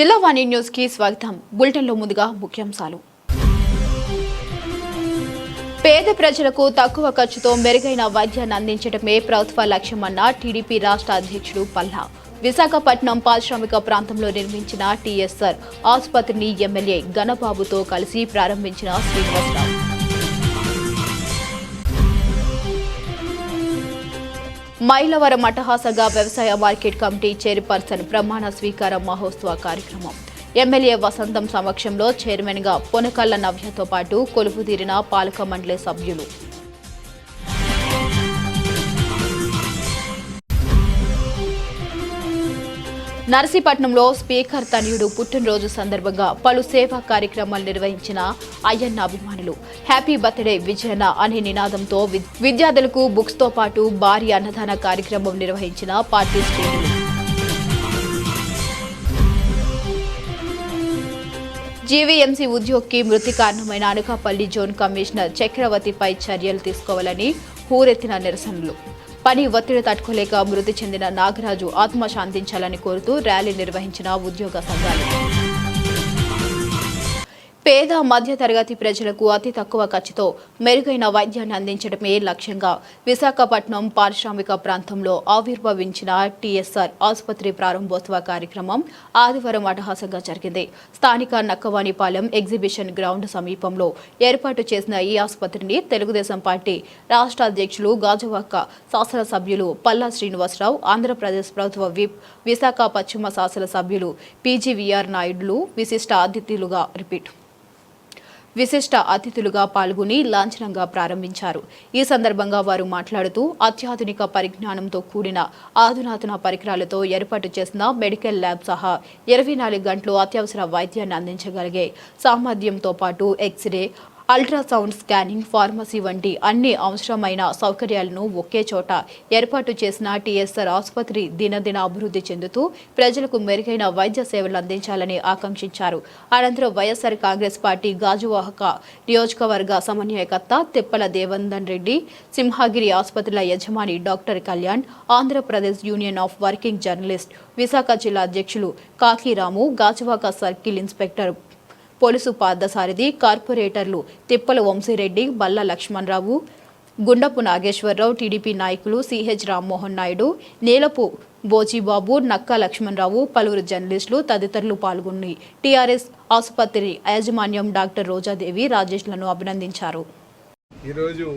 జిల్లా వాణి న్యూస్ కి స్వాగతం. బులెటిన్లో ముందుగా ముఖ్యాంశాలు. పేద ప్రజలకు తక్కువ ఖర్చుతో మెరుగైన వైద్యాన్ని అందించడమే ప్రభుత్వ లక్ష్యమన్న టీడీపీ రాష్ట్ర అధ్యక్షుడు పల్లా. విశాఖపట్నం పారిశ్రామిక ప్రాంతంలో నిర్మించిన టీఎస్ఆర్ ఆసుపత్రిని ఎమ్మెల్యే గణబాబుతో కలిసి ప్రారంభించిన శ్రీనివాసరావు. మైలవరం అట్టహాసంగా వ్యవసాయ మార్కెట్ కమిటీ చైర్పర్సన్ ప్రమాణ స్వీకార మహోత్సవ కార్యక్రమం. ఎమ్మెల్యే వసంతం సమక్షంలో చైర్మన్ గా పొనకళ్ల నవ్యతో పాటు కొలువుదీరిన పాలక మండలి సభ్యులు. నర్సీపట్నంలో స్పీకర్ తనయుడు పుట్టినరోజు సందర్భంగా పలు సేవా కార్యక్రమాలు నిర్వహించిన అయ్యన్న అభిమానులు. హ్యాపీ బర్త్డే విజయన్న అనే నినాదంతో విద్యార్థులకు బుక్స్ తో పాటు భారీ అన్నదాన కార్యక్రమం నిర్వహించిన పార్టీ శ్రేణులు. జీవీఎంసీ ఉద్యోగికి మృతి కారణమైన అనకాపల్లి జోన్ కమిషనర్ చక్రవర్తిపై చర్యలు తీసుకోవాలని హూరెత్తిన నిరసనలు. పని ఒత్తిడి తట్టుకోలేక మృతి చెందిన నాగరాజు ఆత్మశాంతించాలని కోరుతూ ర్యాలీ నిర్వహించిన ఉద్యోగ సంఘాలు. పేద మధ్యతరగతి ప్రజలకు అతి తక్కువ ఖర్చుతో మెరుగైన వైద్యాన్ని అందించడమే లక్ష్యంగా విశాఖపట్నం పారిశ్రామిక ప్రాంతంలో ఆవిర్భవించిన టీఎస్ఆర్ ఆసుపత్రి ప్రారంభోత్సవ కార్యక్రమం ఆదివారం అట్టహాసంగా జరిగింది. స్థానిక నక్కవానిపాలెం ఎగ్జిబిషన్ గ్రౌండ్ సమీపంలో ఏర్పాటు చేసిన ఈ ఆసుపత్రిని తెలుగుదేశం పార్టీ రాష్ట్ర అధ్యక్షులు గాజువాక శాసనసభ్యులు పల్లా శ్రీనివాసరావు, ఆంధ్రప్రదేశ్ ప్రభుత్వ విప్ విశాఖ పశ్చిమ శాసనసభ్యులు పీజీవీఆర్ నాయుడులు విశిష్ట అతిథులుగా పాల్గొని లాంఛనంగా ప్రారంభించారు. ఈ సందర్భంగా వారు మాట్లాడుతూ అత్యాధునిక పరిజ్ఞానంతో కూడిన అధునాతన పరికరాలతో ఏర్పాటు చేసిన మెడికల్ ల్యాబ్ సహా 24 గంటలు అత్యవసర వైద్యాన్ని అందించగలిగే సామర్థ్యంతో పాటు ఎక్స్రే, అల్ట్రాసౌండ్, స్కానింగ్, ఫార్మసీ వంటి అన్ని అవసరమైన సౌకర్యాలను ఒకే చోట ఏర్పాటు చేసిన టీఎస్ఆర్ ఆసుపత్రి దినదిన అభివృద్ధి చెందుతూ ప్రజలకు మెరుగైన వైద్య సేవలు అందించాలని ఆకాంక్షించారు. అనంతరం వైఎస్ఆర్ కాంగ్రెస్ పార్టీ గాజువాక నియోజకవర్గ సమన్వయకర్త తిప్పల దేవందన్ రెడ్డి, సింహగిరి ఆసుపత్రుల యజమాని doctor Kalyan, Andhra Pradesh union of working journalist Visakha జిల్లా అధ్యక్షులు Kakiramu, Gajuwaka circle inspector police Parthasarathi, కార్పొరేటర్లు తిప్పల వంశీరెడ్డి, బల్ల లక్ష్మణరావు, గుండపు నాగేశ్వరరావు, టీడీపీ నాయకులు సిహెచ్ రామ్మోహన్ నాయుడు, నీలపు బోజీబాబు, నక్కా లక్ష్మణరావు, పలువురు జర్నలిస్టులు తదితరులు పాల్గొని టీఆర్ఎస్ ఆసుపత్రి యాజమాన్యం డాక్టర్ రోజాదేవి, రాజేష్లను అభినందించారు. ఈరోజు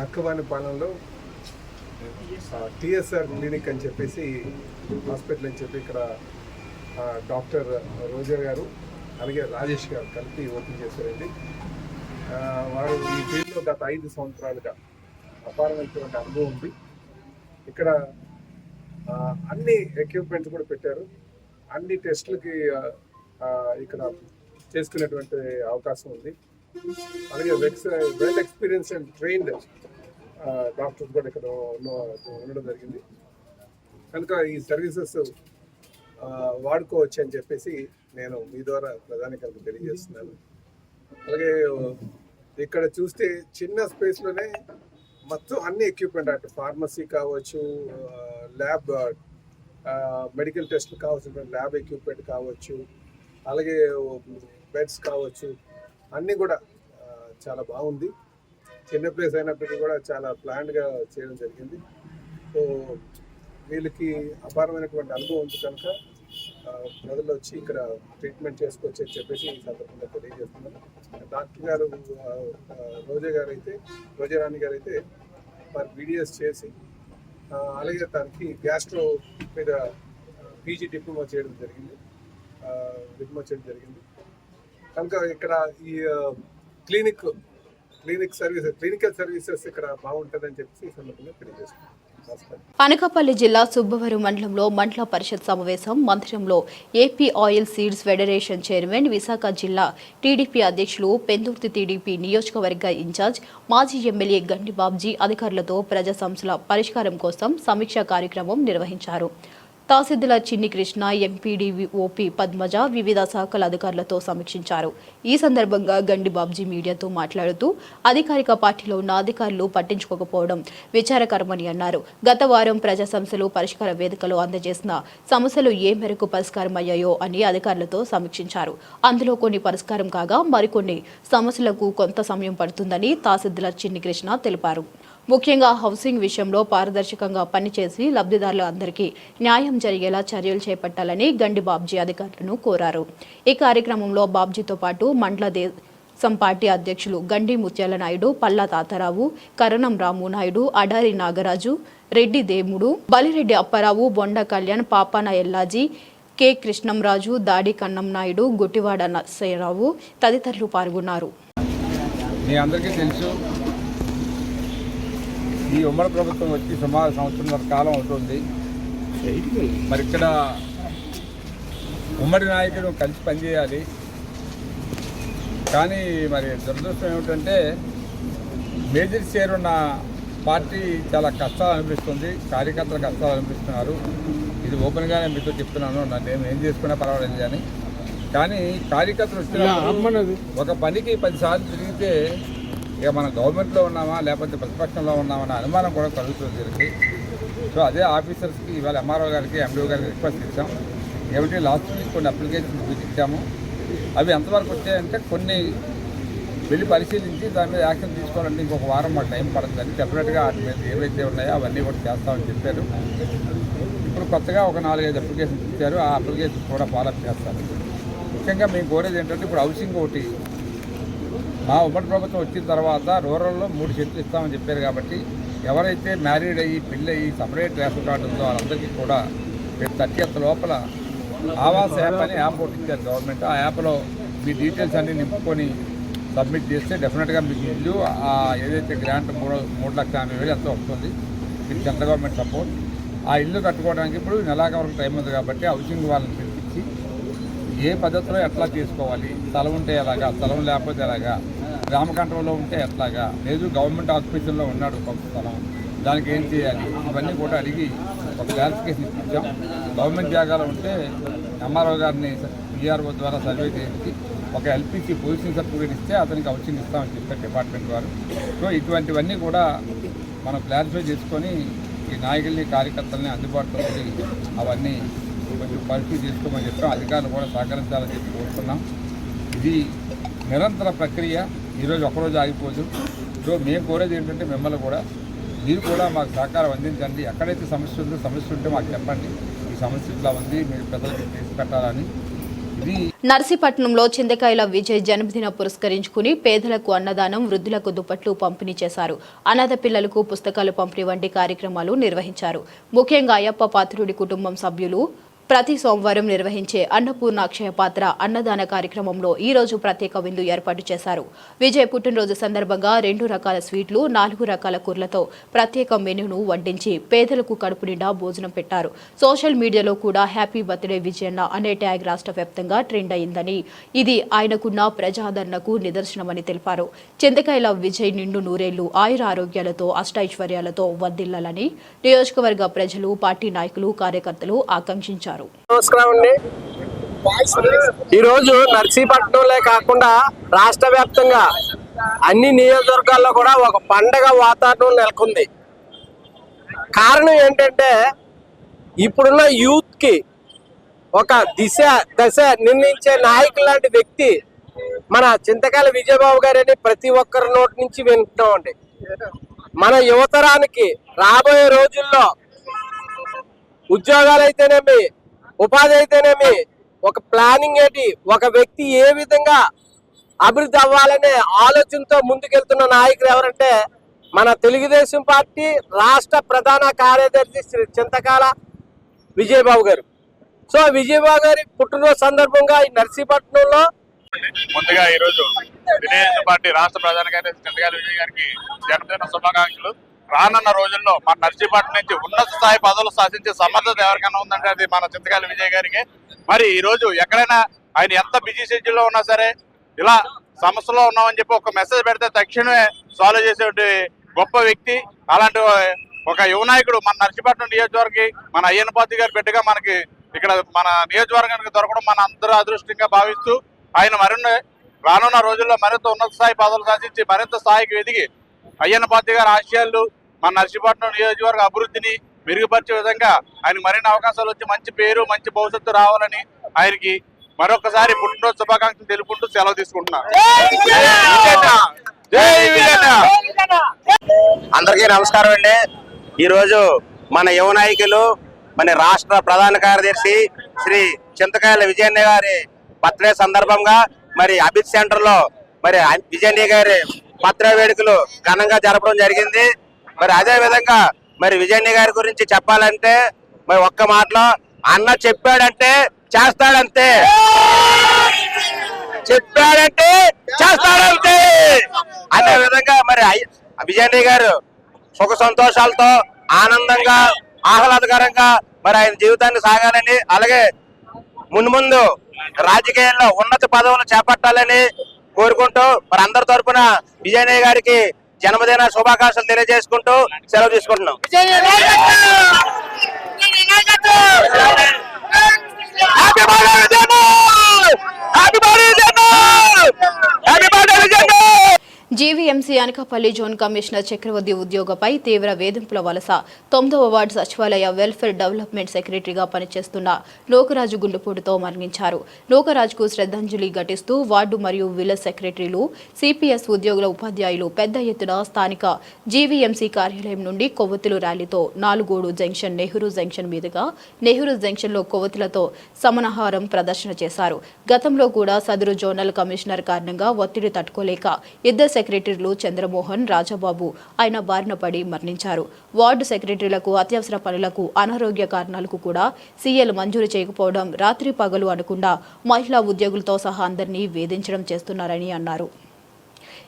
నక్కవానిపాలెంలో టీఎస్ఆర్ క్లినిక్ అని చెప్పేసి హాస్పిటల్ అని చెప్పి ఇక్కడ డాక్టర్ రోజా గారు అలాగే రాజేష్ గారు కలిపి ఓపెన్ చేశారండి. వారు ఈ ఫీల్డ్లో గత 5 సంవత్సరాలుగా అపారమైనటువంటి అనుభవం ఉంది. ఇక్కడ అన్ని ఎక్విప్మెంట్స్ కూడా పెట్టారు. అన్ని టెస్టులకి ఇక్కడ చేసుకునేటువంటి అవకాశం ఉంది. అలాగే well experience and trained doctors కూడా ఇక్కడ ఉండడం జరిగింది. కనుక ఈ సర్వీసెస్ వాడుకోవచ్చు అని చెప్పేసి నేను మీ ద్వారా ప్రధానికానికి తెలియజేస్తున్నాను. అలాగే ఇక్కడ చూస్తే చిన్న స్పేస్లోనే మొత్తం అన్ని ఎక్విప్మెంట్ అటు ఫార్మసీ కావచ్చు, ల్యాబ్ మెడికల్ టెస్ట్లు కావాల్సినటువంటి ల్యాబ్ ఎక్విప్మెంట్ కావచ్చు, అలాగే బెడ్స్ కావచ్చు, అన్నీ కూడా చాలా బాగుంది. చిన్న ప్లేస్ అయినప్పటికీ కూడా చాలా ప్లాన్డ్గా చేయడం జరిగింది. సో వీళ్ళకి అపారమైనటువంటి అనుభవం ఉంది కనుక ప్రజలు వచ్చి ఇక్కడ ట్రీట్మెంట్ చేసుకోవచ్చు అని చెప్పేసి ఈ సందర్భంగా తెలియజేస్తున్నాను. డాక్టర్ గారు రోజారాణి గారు అయితే వారు బీడీఎస్ చేసి అలాగే దానికి గ్యాస్ట్రో మీద పీజీ డిప్లొమా చేయడం జరిగింది. కనుక ఇక్కడ ఈ క్లినికల్ సర్వీసెస్ ఇక్కడ బాగుంటుందని చెప్పేసి ఈ సందర్భంగా తెలియజేస్తున్నాను. అనకాపల్లి జిల్లా సుబ్బవరం మండలంలో మండల పరిషత్ సమావేశం మందిరంలో AP oil seeds federation chairman, Visakha జిల్లా టీడీపీ అధ్యక్షులు, పెందుర్తి టీడీపీ నియోజకవర్గ ఇన్ఛార్జ్, మాజీ ఎమ్మెల్యే గండి బాబ్జీ అధికారులతో ప్రజా సమస్యల పరిష్కారం కోసం సమీక్షా కార్యక్రమం నిర్వహించారు. తహసీల్దార్ చిన్ని కృష్ణ, ఎంపీడీ ఓపీ పద్మజ వివిధ శాఖల అధికారులతో సమీక్షించారు. ఈ సందర్భంగా గండి బాబ్జీ మీడియాతో మాట్లాడుతూ అధికారిక పార్టీలో ఉన్న అధికారులు పట్టించుకోకపోవడం విచారకరమని అన్నారు. గత వారం ప్రజా సమస్యలు పరిష్కార వేదికలో అందజేసిన సమస్యలు ఏ మేరకు పరిష్కారమయ్యాయో అని అధికారులతో సమీక్షించారు. అందులో కొన్ని పరిష్కారం కాగా మరికొన్ని సమస్యలకు కొంత సమయం పడుతుందని తహసీల్దార్ చిన్ని కృష్ణ తెలిపారు. ముఖ్యంగా హౌసింగ్ విషయంలో పారదర్శకంగా పనిచేసి లబ్ధిదారుల అందరికీ న్యాయం జరిగేలా చర్యలు చేపట్టాలని గండి బాబ్జీ అధికారులను కోరారు. ఈ కార్యక్రమంలో బాబ్జీతో పాటు మండల దేశం పార్టీ అధ్యక్షులు గండి ముత్యాల నాయుడు, పల్లా తాతారావు, కరణం రాము నాయుడు, అడారి నాగరాజు, రెడ్డి దేముడు, బలిరెడ్డి అప్పారావు, బొండ కళ్యాణ్, పాపాన ఎల్లాజీ, కె కృష్ణంరాజు, దాడి కన్నం నాయుడు, గుట్టివాడ నర్సయ్యరావు తదితరులు పాల్గొన్నారు. మీ అందరికీ తెలుసు, ఈ ఉమ్మడి ప్రభుత్వం వచ్చి సుమారు సంవత్సరంన్నర కాలం అవుతుంది. మరి ఇక్కడ ఉమ్మడి నాయకులు కలిసి పనిచేయాలి. కానీ మరి దురదృష్టం ఏమిటంటే మేజర్ షేర్ ఉన్న పార్టీ చాలా కష్టాలు అనిపిస్తుంది, కార్యకర్తలు కష్టాలు అనిపిస్తున్నారు. ఇది ఓపెన్గానే మీతో చెప్తున్నాను, నన్ను ఏం చేసుకున్నా పర్వాలేదు కానీ కార్యకర్తలు వచ్చిన ఒక పనికి 10 సార్లు తిరిగితే ఇక మనం గవర్నమెంట్లో ఉన్నామా లేకపోతే ప్రతిపక్షంలో ఉన్నామా అనే అనుమానం కూడా కలుగుతుంది దీనికి. సో అదే ఆఫీసర్స్కి ఇవాళ ఎంఆర్ఓ గారికి, ఎండిఓ గారికి రిక్వెస్ట్ ఇచ్చాం. ఏమిటి లాస్ట్ వీక్ కొన్ని అప్లికేషన్స్ ఇచ్చాము. అవి ఎంతవరకు వచ్చాయంటే కొన్ని వెళ్ళి పరిశీలించి దాని మీద యాక్షన్ తీసుకోవాలంటే ఇంకొక వారం మాకు టైం పడుతుందని డెఫినెట్గా వాటి మీద ఏవైతే ఉన్నాయో అవన్నీ కూడా చేస్తామని చెప్పారు. ఇప్పుడు కొత్తగా ఒక 4-5 అప్లికేషన్స్ ఇచ్చారు. ఆ అప్లికేషన్స్ కూడా ఫాలోఅప్ చేస్తారు. ముఖ్యంగా మేము కోరేది ఏంటంటే ఇప్పుడు హౌసింగ్ ఒకటి మా ఉమ్మడి ప్రభుత్వం వచ్చిన తర్వాత రూరల్లో 3 సెట్లు ఇస్తామని చెప్పారు. కాబట్టి ఎవరైతే మ్యారీడ్ అయ్యి పెళ్ళి సపరేట్ రేషన్ కార్డు ఉందో వాళ్ళందరికీ కూడా 30th లోపల ఆవాస్ యాప్ అని యాప్ ఒకటి ఇచ్చారు గవర్నమెంట్. ఆ యాప్లో మీ డీటెయిల్స్ అన్నీ నింపుకొని సబ్మిట్ చేస్తే డెఫినెట్గా మీకు ఇల్లు ఏదైతే గ్రాంట్ 3,80,000 ఎంతో వస్తుంది మీకు సెంట్రల్ గవర్నమెంట్ సపోర్ట్. ఆ ఇల్లు కట్టుకోవడానికి ఇప్పుడు నెలాఖరు వరకు టైం ఉంది కాబట్టి హౌసింగ్ వాళ్ళని పిలిపించి ఏ పద్ధతిలో ఎట్లా చేసుకోవాలి, స్థలం ఉంటే ఎలాగా, స్థలం లేకపోతే ఎలాగా, గ్రామ కంట్రోల్లో ఉంటే ఎట్లాగా, లేదు గవర్నమెంట్ ఆక్యుపేషన్లో ఉన్నాడు కొంత స్థలం, దానికి ఏం చేయాలి, ఇవన్నీ కూడా అడిగి ఒక క్లారిఫికేషన్ ఇచ్చాం. గవర్నమెంట్ జాగాలో ఉంటే ఎంఆర్ఓ గారిని ఈఆర్ఓ ద్వారా సర్వే చేయించి ఒక ఎల్పిసి పొజిషన్ సర్టిఫికేట్ ఇస్తే అతనికి హౌసింగ్ ఇస్తామని చెప్పారు డిపార్ట్మెంట్ వారు. సో ఇటువంటివన్నీ కూడా మనం క్లారిఫై చేసుకొని ఈ నాయకుల్ని, కార్యకర్తల్ని అందుబాటులో ఉండి అవన్నీ కొంచెం పరిస్థితి చేసుకోమని చెప్పాం. అధికారులు కూడా సహకరించాలని చెప్పి కోరుతున్నాం. ఇది నిరంతర ప్రక్రియ, ఈరోజు ఒకరోజు ఆగిపోదు. సో మేము కోరేది ఏంటంటే మిమ్మల్ని కూడా మీరు కూడా మాకు సహకారం అందించండి. ఎక్కడైతే సమస్య ఉందో సమస్య ఉంటే మాకు చెప్పండి, ఈ సమస్య ఇట్లా ఉంది, మీరు పెద్దలకి చేసి పెట్టాలని. ఇది నర్సీపట్నంలో చింతకాయల విజయ్ జన్మదిన పురస్కరించుకుని పేదలకు అన్నదానం, వృద్ధులకు దుప్పట్లు పంపిణీ చేశారు. అనాథ పిల్లలకు పుస్తకాలు పంపిణీ వంటి కార్యక్రమాలు నిర్వహించారు. ముఖ్యంగా అయ్యప్ప పాత్రుడి కుటుంబం సభ్యులు ప్రతి సోమవారం నిర్వహించే అన్నపూర్ణ అక్షయ పాత్ర అన్నదాన కార్యక్రమంలో ఈ రోజు ప్రత్యేక విందు ఏర్పాటు చేశారు. విజయ్ పుట్టినరోజు సందర్భంగా 2 రకాల స్వీట్లు, 4 రకాల కూరలతో ప్రత్యేక మెనూను వడ్డించి పేదలకు కడుపు నిండా భోజనం పెట్టారు. సోషల్ మీడియాలో కూడా హ్యాపీ బర్త్డే విజయన్న అనే ట్యాగ్ రాష్ట్ర వ్యాప్తంగా ట్రెండ్ అయిందని, ఇది ఆయనకున్న ప్రజాదరణకు నిదర్శనమని తెలిపారు. చింతకాయల విజయ్ నిండు నూరేళ్లు ఆయుర ఆరోగ్యాలతో అష్టైశ్వర్యాలతో వర్ధిల్లాలని నియోజకవర్గ ప్రజలు, పార్టీ నాయకులు, కార్యకర్తలు ఆకాంక్షించారు. నమస్కారం అండి. ఈరోజు నర్సీపట్నంలో కాకుండా రాష్ట్ర వ్యాప్తంగా అన్ని నియోజకవర్గాల్లో కూడా ఒక పండగ వాతావరణం నెలకొంది. కారణం ఏంటంటే ఇప్పుడున్న యూత్ కి ఒక దశ నిర్ణయించే నాయకులు లాంటి వ్యక్తి మన చింతకాయల విజయబాబు గారని ప్రతి ఒక్కరి నోటి నుంచి వింటున్నామండి. మన యువతరానికి రాబోయే రోజుల్లో ఉద్యోగాలు అయితేనేమి, ఉపాధి అయితేనేమి, ఒక ప్లానింగ్ ఏంటి, ఒక వ్యక్తి ఏ విధంగా అభివృద్ధి అవ్వాలనే ఆలోచనతో ముందుకెళ్తున్న నాయకులు ఎవరంటే మన తెలుగుదేశం పార్టీ రాష్ట్ర ప్రధాన కార్యదర్శి శ్రీ చింతకాయల విజయబాబు గారు. సో విజయబాబు గారి పుట్టినరోజు సందర్భంగా ఈ నర్సీపట్నంలో ముందుగా ఈరోజు తెలుగుదేశం పార్టీ రాష్ట్ర ప్రధాన కార్యదర్శి చింతకాయల విజయ్ గారికి జన్మదిన శుభాకాంక్షలు. రానున్న రోజుల్లో మన నర్సీపట్నం నుంచి ఉన్నత స్థాయి పదవులు శాసించే సమర్థత ఎవరికైనా ఉందంటే అది మన చింతకాయల విజయ్ గారికి. మరి ఈ రోజు ఎక్కడైనా ఆయన ఎంత బిజీ షెడ్యూల్లో ఉన్నా సరే ఇలా సమస్యలో ఉన్నామని చెప్పి ఒక మెసేజ్ పెడితే తక్షణమే సాల్వ్ చేసే గొప్ప వ్యక్తి. అలాంటి ఒక యువ నాయకుడు మన నర్సీపట్నం నియోజకవర్గం మన అయ్యన్నపాత్రి గారి బిడ్డగా మనకి ఇక్కడ మన నియోజకవర్గానికి దొరకడం మన అందరూ అదృష్టంగా భావిస్తూ ఆయన మరిన్ని రానున్న రోజుల్లో మరింత ఉన్నత స్థాయి పదవులు సాధించి మరింత స్థాయికి ఎదిగి అయ్యన్నపాత్రి గారి ఆశయాలు మన నర్సీపట్నం నియోజకవర్గ అభివృద్ధిని మెరుగుపరిచే విధంగా ఆయనకు మరిన్ని అవకాశాలు వచ్చి మంచి పేరు మంచి భవిష్యత్తు రావాలని ఆయనకి మరొకసారి పుట్టినరోజు శుభాకాంక్షలు తెలుపుకుంటూ సెలవు తీసుకుంటున్నాను. అందరికీ నమస్కారం అండి. ఈరోజు మన యువ నాయకులు మన రాష్ట్ర ప్రధాన కార్యదర్శి శ్రీ చింతకాయల విజయన్న గారి బర్త్డే సందర్భంగా మరి అభిత్ సెంటర్ లో మరి విజయన్న గారి బర్త్డే వేడుకలు ఘనంగా జరపడం జరిగింది. మరి అదే విధంగా మరి విజయన్న గారి గురించి చెప్పాలంటే మరి ఒక్క మాటలో అన్న చెప్పాడంటే చేస్తాడంతే, చెప్పాడంటే చేస్తాడంతే అనే విధంగా మరి విజయన్న గారు సుఖ సంతోషాలతో ఆనందంగా ఆహ్లాదకరంగా మరి ఆయన జీవితాన్ని సాగాలని, అలాగే మున్ముందు రాజకీయాల్లో ఉన్నత పదవులు చేపట్టాలని కోరుకుంటూ మరి అందరి తరఫున విజయన్న గారికి జన్మదిన శుభాకాంక్షలు తెలియజేసుకుంటూ సెలవు తీసుకుంటున్నాం. హ్యాపీ బర్త్డే విజయన్న! హ్యాపీ బర్త్డే విజయన్న! హ్యాపీ బర్త్డే విజయన్న! GVMC Anakapalli zone commissioner Chakravarthi ఉద్యోగపై తీవ్ర వేధింపుల వలస 9వ వార్డు సచివాలయ వెల్ఫేర్ డెవలప్మెంట్ సెక్రటరీగా పనిచేస్తున్న లోకరాజు గుండెపోటుతో మరణించారు. లోకరాజుకు శ్రద్ధాంజలి ఘటిస్తూ వార్డు మరియు విలేజ్ సెక్రటరీలు, సిపిఎస్ ఉద్యోగుల ఉపాధ్యాయులు పెద్ద ఎత్తున స్థానిక జీవీఎంసీ కార్యాలయం నుండి కొవ్వొత్తుల ర్యాలీతో నాలుగోడు జంక్షన్ నెహ్రూ జంక్షన్ మీదుగా నెహ్రూ జంక్షన్లో కొవ్వొత్తులతో సమనహారం ప్రదర్శన చేశారు. గతంలో కూడా సదరు జోనల్ కమిషనర్ కారణంగా ఒత్తిడి తట్టుకోలేక ఇద్దరు సెక్రటరీలు చంద్రమోహన్, రాజాబాబు ఆయన బారిన పడి మరణించారు. వార్డు సెక్రటరీలకు అత్యవసర పనులకు, అనారోగ్య కారణాలకు కూడా సీఎల్ మంజూరు చేయకపోవడం, రాత్రి పగలు అనకుండా మహిళా ఉద్యోగులతో సహా అందరినీ వేధించడం చేస్తున్నారని అన్నారు.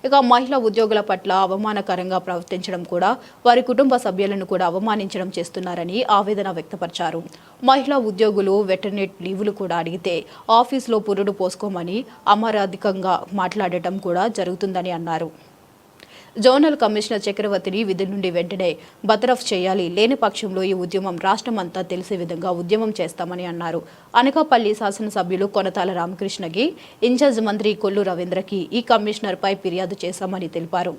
ఇక మహిళా ఉద్యోగుల పట్ల అవమానకరంగా ప్రవర్తించడం కూడా వారి కుటుంబ సభ్యులను కూడా అవమానించడం చేస్తున్నారని ఆవేదన వ్యక్తపరిచారు. మహిళా ఉద్యోగులు వెటర్నరీ లీవులు కూడా అడిగితే ఆఫీసులో పురుడు పోసుకోమని అమరాధికంగా మాట్లాడటం కూడా జరుగుతుందని అన్నారు. జోనల్ కమిషనర్ చక్రవర్తిని విధి నుండి వెంటనే బర్తరఫ్ చేయాలి, లేని పక్షంలో ఈ ఉద్యమం రాష్ట్రమంతా తెలిసే విధంగా ఉద్యమం చేస్తామని అన్నారు. అనకాపల్లి శాసనసభ్యులు కొనతాల రామకృష్ణకి, ఇన్ఛార్జ్ మంత్రి కొల్లు రవీంద్రకి ఈ కమిషనర్పై ఫిర్యాదు చేశామని తెలిపారు.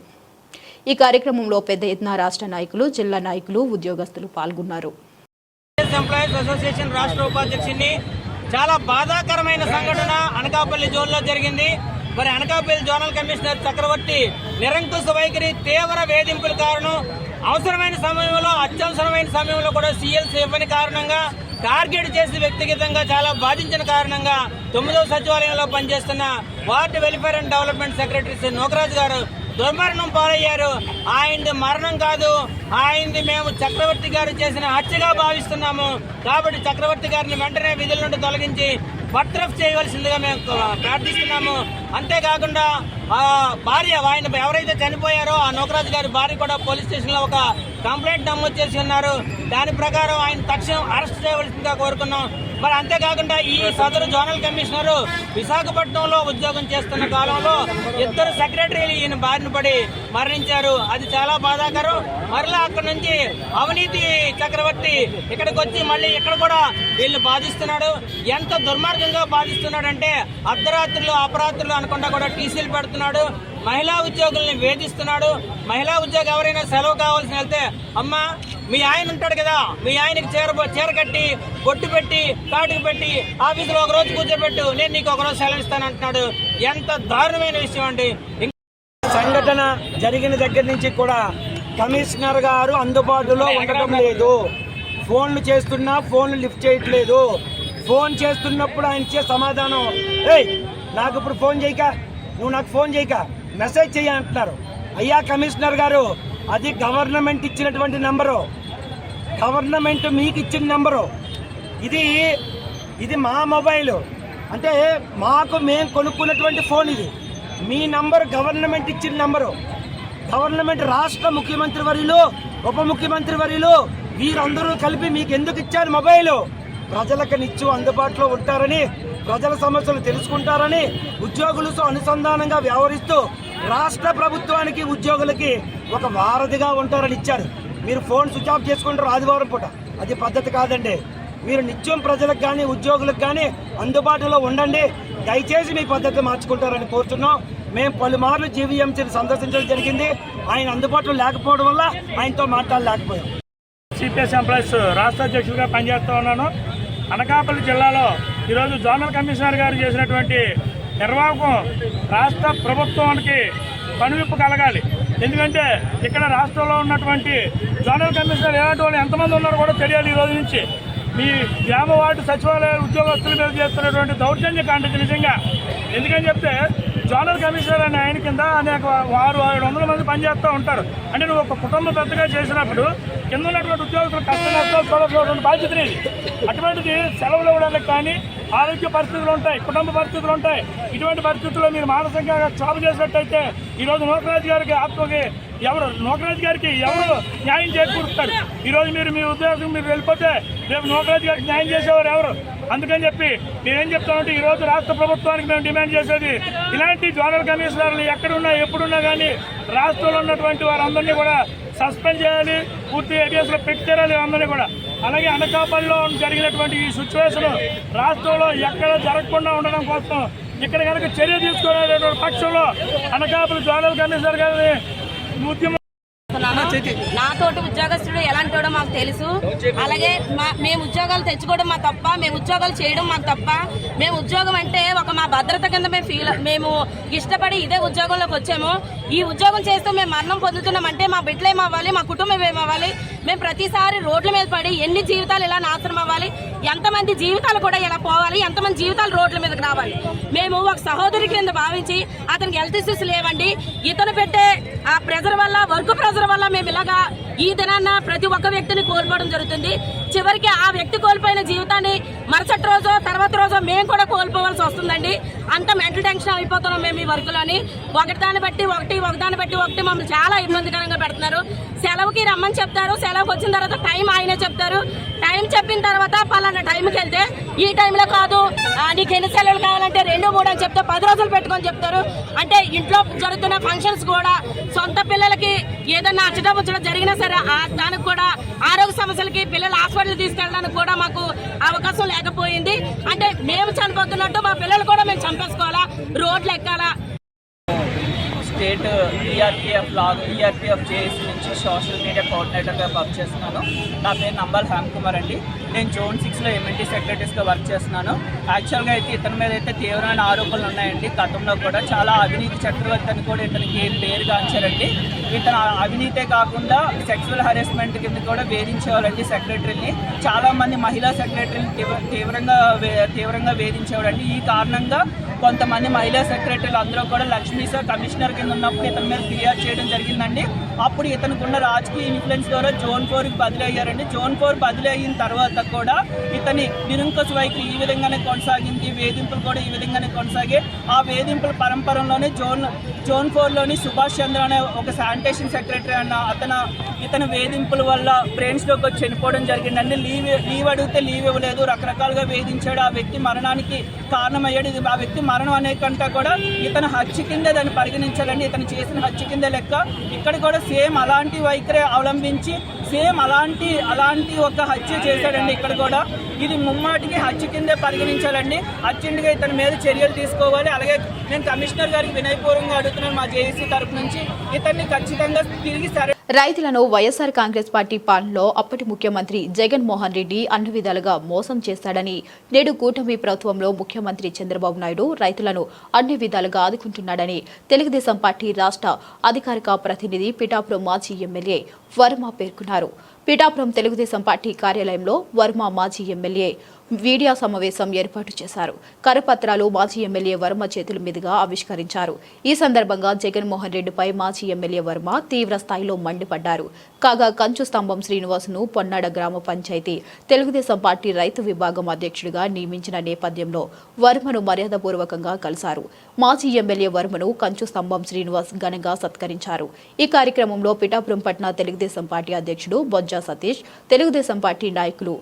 ఈ కార్యక్రమంలో పెద్ద ఎత్తున రాష్ట్ర నాయకులు, జిల్లా నాయకులు, ఉద్యోగస్తులు పాల్గొన్నారు. ఎంప్లాయీస్ అసోసియేషన్ రాష్ట్ర ఉపాధ్యక్షుడిని చాలా బాధాకరమైన సంఘటన అనకాపల్లి జోన్లో జరిగింది. మరి అనకాపల్లి జోనల్ కమిషనర్ చక్రవర్తి నిరంకుశ వైఖరి, తీవ్ర వేధింపుల కారణం, అవసరమైన సమయంలో అత్యవసరమైన సమయంలో కూడా సీఎల్స్ ఇవ్వని కారణంగా, టార్గెట్ చేసి వ్యక్తిగతంగా చాలా బాధించిన కారణంగా 9వ సచివాలయంలో పనిచేస్తున్న ward welfare and development secretary Nokaraju గారు దుర్మరణం పాలయ్యారు. ఆయనది మరణం కాదు, ఆయనది మేము చక్రవర్తి గారు చేసిన హత్యగా భావిస్తున్నాము. కాబట్టి చక్రవర్తి గారిని వెంటనే విధుల నుండి తొలగించి బర్తరఫ్ చేయవలసిందిగా మేము ప్రార్థిస్తున్నాము. అంతేకాకుండా భార్య, ఆయన ఎవరైతే చనిపోయారో ఆ నోకరాజు గారి భార్య కూడా పోలీస్ స్టేషన్ లో ఒక కంప్లైంట్ నమోదు చేసి ఉన్నారు. దాని ప్రకారం ఆయన తక్షణం అరెస్ట్ చేయవలసిందిగా కోరుకున్నాం. మరి అంతేకాకుండా ఈ సదరు జోనల్ కమిషనర్ విశాఖపట్నంలో ఉద్యోగం చేస్తున్న కాలంలో ఇద్దరు సెక్రటరీలు ఈయన బారిన పడి మరణించారు. అది చాలా బాధాకరం. మరలా అక్కడ నుంచి అవినీతి చక్రవర్తి ఇక్కడికి వచ్చి మళ్ళీ ఇక్కడ కూడా వీళ్ళని బాధిస్తున్నాడు. ఎంత దుర్మార్గంగా బాధిస్తున్నాడంటే అర్ధరాత్రులు, అపరాత్రులు అనకుండా కూడా టీసీలు పెడుతున్నాడు. మహిళా ఉద్యోగుల్ని వేధిస్తున్నాడు. మహిళా ఉద్యోగి ఎవరైనా సెలవు కావాల్సి వెళ్తే, అమ్మా మీ ఆయన ఉంటాడు కదా, మీ ఆయనకి చీర కట్టి, బొట్టు పెట్టి, కాటుకు పెట్టి ఆఫీసులో ఒక రోజు కూర్చోబెట్టు, నేను నీకు ఒక రోజు సెలవు ఇస్తాను అంటున్నాడు. ఎంత దారుణమైన విషయం అండి. సంఘటన జరిగిన దగ్గర నుంచి కూడా కమిషనర్ గారు అందుబాటులో ఉండటం లేదు. ఫోన్లు చేస్తున్నా ఫోన్లు లిఫ్ట్ చేయట్లేదు. ఫోన్ చేస్తున్నప్పుడు ఆయన ఇచ్చే సమాధానం, ఏయ్ నాకు ఇప్పుడు ఫోన్ చేయక, నువ్వు నాకు ఫోన్ చేయక, మెసేజ్ చెయ్యి అంటున్నారు. అయ్యా కమిషనర్ గారు, అది గవర్నమెంట్ ఇచ్చినటువంటి నెంబరు, గవర్నమెంట్ మీకు ఇచ్చిన నెంబరు. ఇది మా మొబైల్, అంటే మేము కొనుక్కున్నటువంటి ఫోన్. ఇది మీ నంబర్ గవర్నమెంట్ ఇచ్చిన నంబరు. గవర్నమెంట్ రాష్ట్ర ముఖ్యమంత్రి వర్యులు, ఉప ముఖ్యమంత్రి వర్యులు వీరందరూ కలిపి మీకు ఎందుకు ఇచ్చారు మొబైల్? ప్రజలకు నిత్యం అందుబాటులో ఉంటారని, ప్రజల సమస్యలు తెలుసుకుంటారని, ఉద్యోగులతో అనుసంధానంగా వ్యవహరిస్తూ రాష్ట్ర ప్రభుత్వానికి, ఉద్యోగులకి ఒక వారధిగా ఉంటారని ఇచ్చారు. మీరు ఫోన్ స్విచ్ ఆఫ్ చేసుకుంటారు ఆదివారం పూట. అది పద్ధతి కాదండి. మీరు నిత్యం ప్రజలకు కానీ ఉద్యోగులకు కానీ అందుబాటులో ఉండండి. దయచేసి మీ పద్ధతి మార్చుకుంటారని కోరుతున్నాం. మేము పలుమార్లు జీవీఎంసీని సందర్శించడం జరిగింది. ఆయన అందుబాటులో లేకపోవడం వల్ల ఆయనతో మాట్లాడలేకపోయాం. సిపిఎస్ ఎంప్లాయీస్ రాష్ట్ర అధ్యక్షుడిగా పనిచేస్తూ ఉన్నాను. అనకాపల్లి జిల్లాలో ఈరోజు జోనల్ కమిషనర్ గారు చేసినటువంటి నిర్వాహకం రాష్ట్ర ప్రభుత్వానికి కనువిప్పు కలగాలి. ఎందుకంటే ఇక్కడ రాష్ట్రంలో ఉన్నటువంటి జోనల్ కమిషనర్ ఎలాంటి వాళ్ళు ఎంతమంది ఉన్నారో కూడా తెలియాలి. ఈ రోజు నుంచి మీ గ్రామ వార్డు సచివాలయ ఉద్యోగస్తుల మీద చేస్తున్నటువంటి దౌర్జన్య కాండ నిజంగా. ఎందుకని చెప్తే జోనల్ కమిషనర్ అనే ఆయన కింద అనేక 600-700 మంది పనిచేస్తూ ఉంటారు. అంటే నువ్వు ఒక కుటుంబ పెద్దగా చేసినప్పుడు కింద ఉన్నటువంటి ఉద్యోగస్తులు కష్ట నష్టాలు చూడవలసినటువంటి బాధ్యత లేదు. అటువంటిది సెలవులు ఇవ్వడానికి కానీ ఆరోగ్య పరిస్థితులు ఉంటాయి, కుటుంబ పరిస్థితులు ఉంటాయి. ఇటువంటి పరిస్థితుల్లో మీరు మానసికంగా క్షోభ చేసినట్టయితే ఈరోజు నూకరాజు గారికి ఆత్మకి నూకరాజు గారికి ఎవరు న్యాయం చేకూరుస్తారు? ఈరోజు మీరు మీ ఉద్యోగం మీరు వెళ్ళిపోతే రేపు నూకరాజు గారికి న్యాయం చేసేవారు ఎవరు? అందుకని చెప్పి నేనేం చెప్తానంటే ఈరోజు రాష్ట్ర ప్రభుత్వానికి మేము డిమాండ్ చేసేది ఇలాంటి జోనల్ కమిషనర్లు ఎక్కడున్నా ఎప్పుడున్నా కానీ రాష్ట్రంలో ఉన్నటువంటి వారందరినీ కూడా సస్పెండ్ చేయాలి, పూర్తి ఏరియాస్లో పెట్టాలి అందరినీ కూడా. అలాగే అనకాపల్లిలో జరిగినటువంటి ఈ సిచ్యువేషన్ రాష్ట్రంలో ఎక్కడ జరగకుండా ఉండడం కోసం ఇక్కడ కనుక చర్య తీసుకునేటువంటి పక్షంలో అనకాపల్లి జోనల్ కమిషనర్ గారిని ఉద్యమం నాతోటి ఉద్యోగస్తుడు ఎలాంటి మాకు తెలుసు. అలాగే మేము ఉద్యోగాలు తెచ్చుకోవడం మా తప్ప, మేము ఉద్యోగాలు చేయడం మాకు తప్ప. మేము ఉద్యోగం అంటే ఒక మా భద్రత కింద మేము ఇష్టపడి ఇదే ఉద్యోగంలోకి వచ్చాము. ఈ ఉద్యోగం చేస్తూ మేము మరణం పొందుతున్నామంటే మా బిడ్డలు ఏమవ్వాలి, మా కుటుంబం ఏమవ్వాలి? మేము ప్రతిసారి రోడ్ల మీద పడి ఎన్ని జీవితాలు ఇలా నాశనం అవ్వాలి, ఎంతమంది జీవితాలు కూడా ఇలా పోవాలి, ఎంతమంది జీవితాలు రోడ్ల మీదకి రావాలి? మేము ఒక సహోదరి కింద భావించి అతనికి హెల్త్ ఇష్యూస్ లేవండి, ఇతను పెట్టే ఆ ప్రెజర్ వల్ల, వర్క్ ప్రెజర్ వల్ల మేము ఇలాగా ఈ దినాన్న ప్రతి ఒక్క వ్యక్తిని కోల్పోవడం జరుగుతుంది. చివరికి ఆ వ్యక్తి కోల్పోయిన జీవితాన్ని మరుసటి రోజు తర్వాత రోజు మేము కూడా కోల్పోవాల్సి వస్తుందండి. అంత మెంటల్ టెన్షన్ అయిపోతున్నాం మేము ఈ వర్క్లోని. ఒకదాన్ని బట్టి ఒకటి మమ్మల్ని చాలా ఇబ్బందికరంగా పెడుతున్నారు. సెలవుకి రమ్మని చెప్తారు, సెలవుకి వచ్చిన తర్వాత టైం ఆయనే చెప్తారు. టైం చెప్పిన తర్వాత పలానా టైంకి వెళ్తే ఈ టైంలో కాదు, నీకు ఎన్ని సెలవులు కావాలంటే 2-3 అని చెప్తే 10 రోజులు పెట్టుకొని చెప్తారు. అంటే ఇంట్లో జరుగుతున్న ఫంక్షన్స్ కూడా సొంత పిల్లలకి ఏదన్నా అచ్చటముచ్చడం జరిగినా సరే దానికి కూడా ఆరోగ్య సమస్యలకి పిల్లలు హాస్పిటల్ తీసుకెళ్ళడానికి కూడా మాకు అవకాశం లేకపోయింది. అంటే మేము చనిపోతున్నట్టు మా పిల్లలు కూడా మేము చంపేసుకోవాలా, రోడ్లు ఎక్కాలా? స్టేట్ ఈఆర్పీఎఫ్ జేఏసీ నుంచి సోషల్ మీడియా కోఆర్డినేటర్గా వర్క్ చేస్తున్నాను. నా పేరు నంబల్ హ్యామ్ కుమార్ అండి. నేను జోన్ 6లో ఎంఎన్టీ సెక్రటరీస్గా వర్క్ చేస్తున్నాను. యాక్చువల్గా అయితే ఇతని మీద అయితే తీవ్రమైన ఆరోపణలు ఉన్నాయండి. గతంలో కూడా చాలా అవినీతి చక్రవర్తి అని కూడా ఇతనికి పేరుగాంచారండి. ఇతను అవినీతే కాకుండా సెక్సువల్ హెరాస్మెంట్ కింద కూడా వేధించేవారండి సెక్రటరీని. చాలామంది మహిళా సెక్రటరీని తీవ్రంగా వేధించేవారండి. ఈ కారణంగా కొంతమంది మహిళా సెక్రటరీలు అందరూ కూడా లక్ష్మీ సార్ కమిషనర్ కింద ఉన్నప్పుడు ఇతని మీద ఫిర్యాదు చేయడం జరిగిందండి. అప్పుడు ఇతనుకున్న రాజకీయ ఇన్ఫ్లుయెన్స్ ద్వారా జోన్ 4కి బదిలీ అయ్యారండి. జోన్ 4 బదిలీ అయిన తర్వాత కూడా ఇతని నిరంకుశ వైఖరి ఈ విధంగానే కొనసాగింది, వేధింపులు కూడా ఈ విధంగానే కొనసాగే. ఆ వేధింపుల పరంపరలోనే జోన్ 4లోని సుభాష్ చంద్ర అనే ఒక శానిటేషన్ సెక్రటరీ అన్న ఇతని వేధింపుల వల్ల బ్రెయిన్ స్ట్రోక్ వచ్చి చనిపోవడం జరిగిందండి. లీవ్ అడిగితే లీవ్ ఇవ్వలేదు, రకరకాలుగా వేధించాడు. ఆ వ్యక్తి మరణానికి కారణమయ్యాడు. ఇది ఆ వ్యక్తి మరణం అనే కంటే కూడా ఇతను హత్య కిందే దాన్ని పరిగణించాలండి. ఇతను చేసిన హత్య కిందే లెక్క. ఇక్కడ కూడా సేమ్ అలాంటి వైఖరి అవలంబించి సేమ్ అలాంటి ఒక హత్య చేశాడండి. ఇక్కడ కూడా ఇది ముమ్మాటికి హత్య కిందే పరిగణించాలండి. అర్జెంటుగా ఇతని మీద చర్యలు తీసుకోవాలి. అలాగే నేను కమిషనర్ గారికి వినయపూర్వకంగా అడుగుతున్నాను మా జేఏసీ తరఫు నుంచి, ఇతన్ని ఖచ్చితంగా తిరిగి రైతులను వైఎస్ఆర్ కాంగ్రెస్ పార్టీ పాలనలో అప్పటి ముఖ్యమంత్రి జగన్మోహన్ రెడ్డి అన్ని విధాలుగా మోసం చేశాడని, నేడు కూటమి ప్రభుత్వంలో ముఖ్యమంత్రి చంద్రబాబు నాయుడు రైతులను అన్ని విధాలుగా ఆదుకుంటున్నాడని తెలుగుదేశం పార్టీ రాష్ట్ర అధికారిక ప్రతినిధి పిఠాపురం మాజీ ఎమ్మెల్యే వర్మ పేర్కొన్నారు. పిఠాపురం తెలుగుదేశం పార్టీ కార్యాలయంలో వర్మ మాజీ ఎమ్మెల్యే మీడియా సమావేశం ఏర్పాటు చేశారు. కరపత్రాలు మాజీ ఎమ్మెల్యే వర్మ చేతుల మీదుగా ఆవిష్కరించారు. ఈ సందర్భంగా జగన్మోహన్ రెడ్డిపై మాజీ ఎమ్మెల్యే వర్మ తీవ్ర స్థాయిలో మండిపడ్డారు. కాగా కంచు స్తంభం శ్రీనివాసును పొన్నాడ గ్రామ పంచాయతీ తెలుగుదేశం పార్టీ రైతు విభాగం అధ్యక్షుడిగా నియమించిన నేపథ్యంలో వర్మను మర్యాదపూర్వకంగా కలిశారు. మాజీ ఎమ్మెల్యే వర్మను కంచు స్తంభం శ్రీనివాస్ ఘనంగా సత్కరించారు. ఈ కార్యక్రమంలో పిఠాపురం పట్టణ తెలుగుదేశం పార్టీ అధ్యక్షుడు బొజ్జా సతీష్, తెలుగుదేశం పార్టీ నాయకులు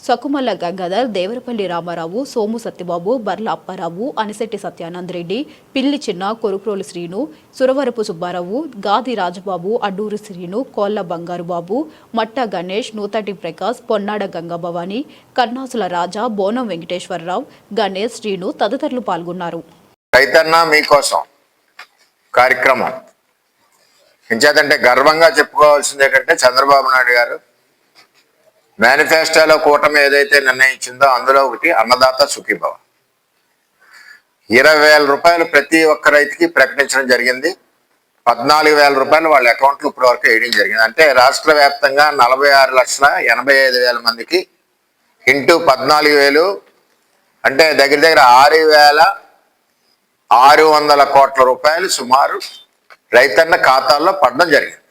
సకుమల్ల గంగాధర్, దేవరపల్లి రామారావు, సోము సత్యబాబు, బర్ల అప్పారావు, అనిశెట్టి సత్యానంద్ రెడ్డి, పిల్లి చిన్న, కొరుక్రోలు శ్రీను, సురవరపు సుబ్బారావు, గాది రాజబాబు, అడ్డూరు శ్రీను, కోళ్ల బంగారుబాబు, మట్టా గణేష్, నూతటి ప్రకాష్, పొన్నాడ గంగాభవాని, కర్ణాసుల రాజా, బోనం వెంకటేశ్వరరావు, గణేష్, శ్రీను తదితరులు పాల్గొన్నారు. రైతన్న మీకోసం కార్యక్రమం ఇంచేతంటే గర్వంగా చెప్పుకోవాల్సింది ఏంటంటే చంద్రబాబు నాయుడు గారు మేనిఫెస్టోలో కూటమి ఏదైతే నిర్ణయించిందో అందులో ఒకటి అన్నదాత సుఖీభవ. 20,000 రూపాయలు ప్రతి ఒక్క రైతుకి ప్రకటించడం జరిగింది. 14,000 రూపాయలు వాళ్ళ అకౌంట్లు ఇప్పటి వరకు వేయడం జరిగింది. అంటే రాష్ట్ర వ్యాప్తంగా 46,85,000 మందికి ఇంటూ 14,000 అంటే దగ్గర దగ్గర 6,600 కోట్ల రూపాయలు సుమారు రైతన్న ఖాతాల్లో పడడం జరిగింది.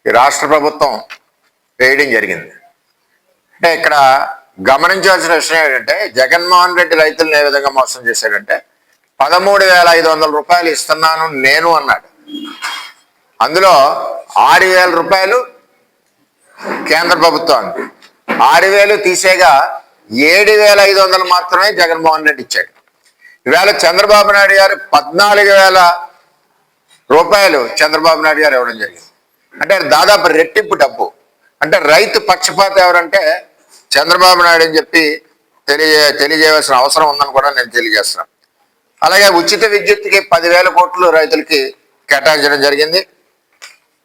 ఈ రాష్ట్ర ప్రభుత్వం వేయడం జరిగింది. అంటే ఇక్కడ గమనించాల్సిన విషయం ఏంటంటే జగన్మోహన్ రెడ్డి రైతులను ఏ విధంగా మోసం చేశాడంటే 13,500 రూపాయలు ఇస్తున్నాను నేను అన్నాడు. అందులో 6,000 రూపాయలు కేంద్ర ప్రభుత్వం 6,000 తీసేగా 7,500 మాత్రమే జగన్మోహన్ రెడ్డి ఇచ్చాడు. ఈవేళ చంద్రబాబు నాయుడు గారు 14,000 రూపాయలు చంద్రబాబు నాయుడు గారు ఇవ్వడం జరిగింది. అంటే దాదాపు రెట్టింపు డబ్బు. అంటే రైతు పక్షపాత ఎవరంటే చంద్రబాబు నాయుడు అని చెప్పి తెలియజేయవలసిన అవసరం ఉందని కూడా నేను తెలియజేస్తున్నాను. అలాగే ఉచిత విద్యుత్కి 10,000 కోట్లు రైతులకి కేటాయించడం జరిగింది.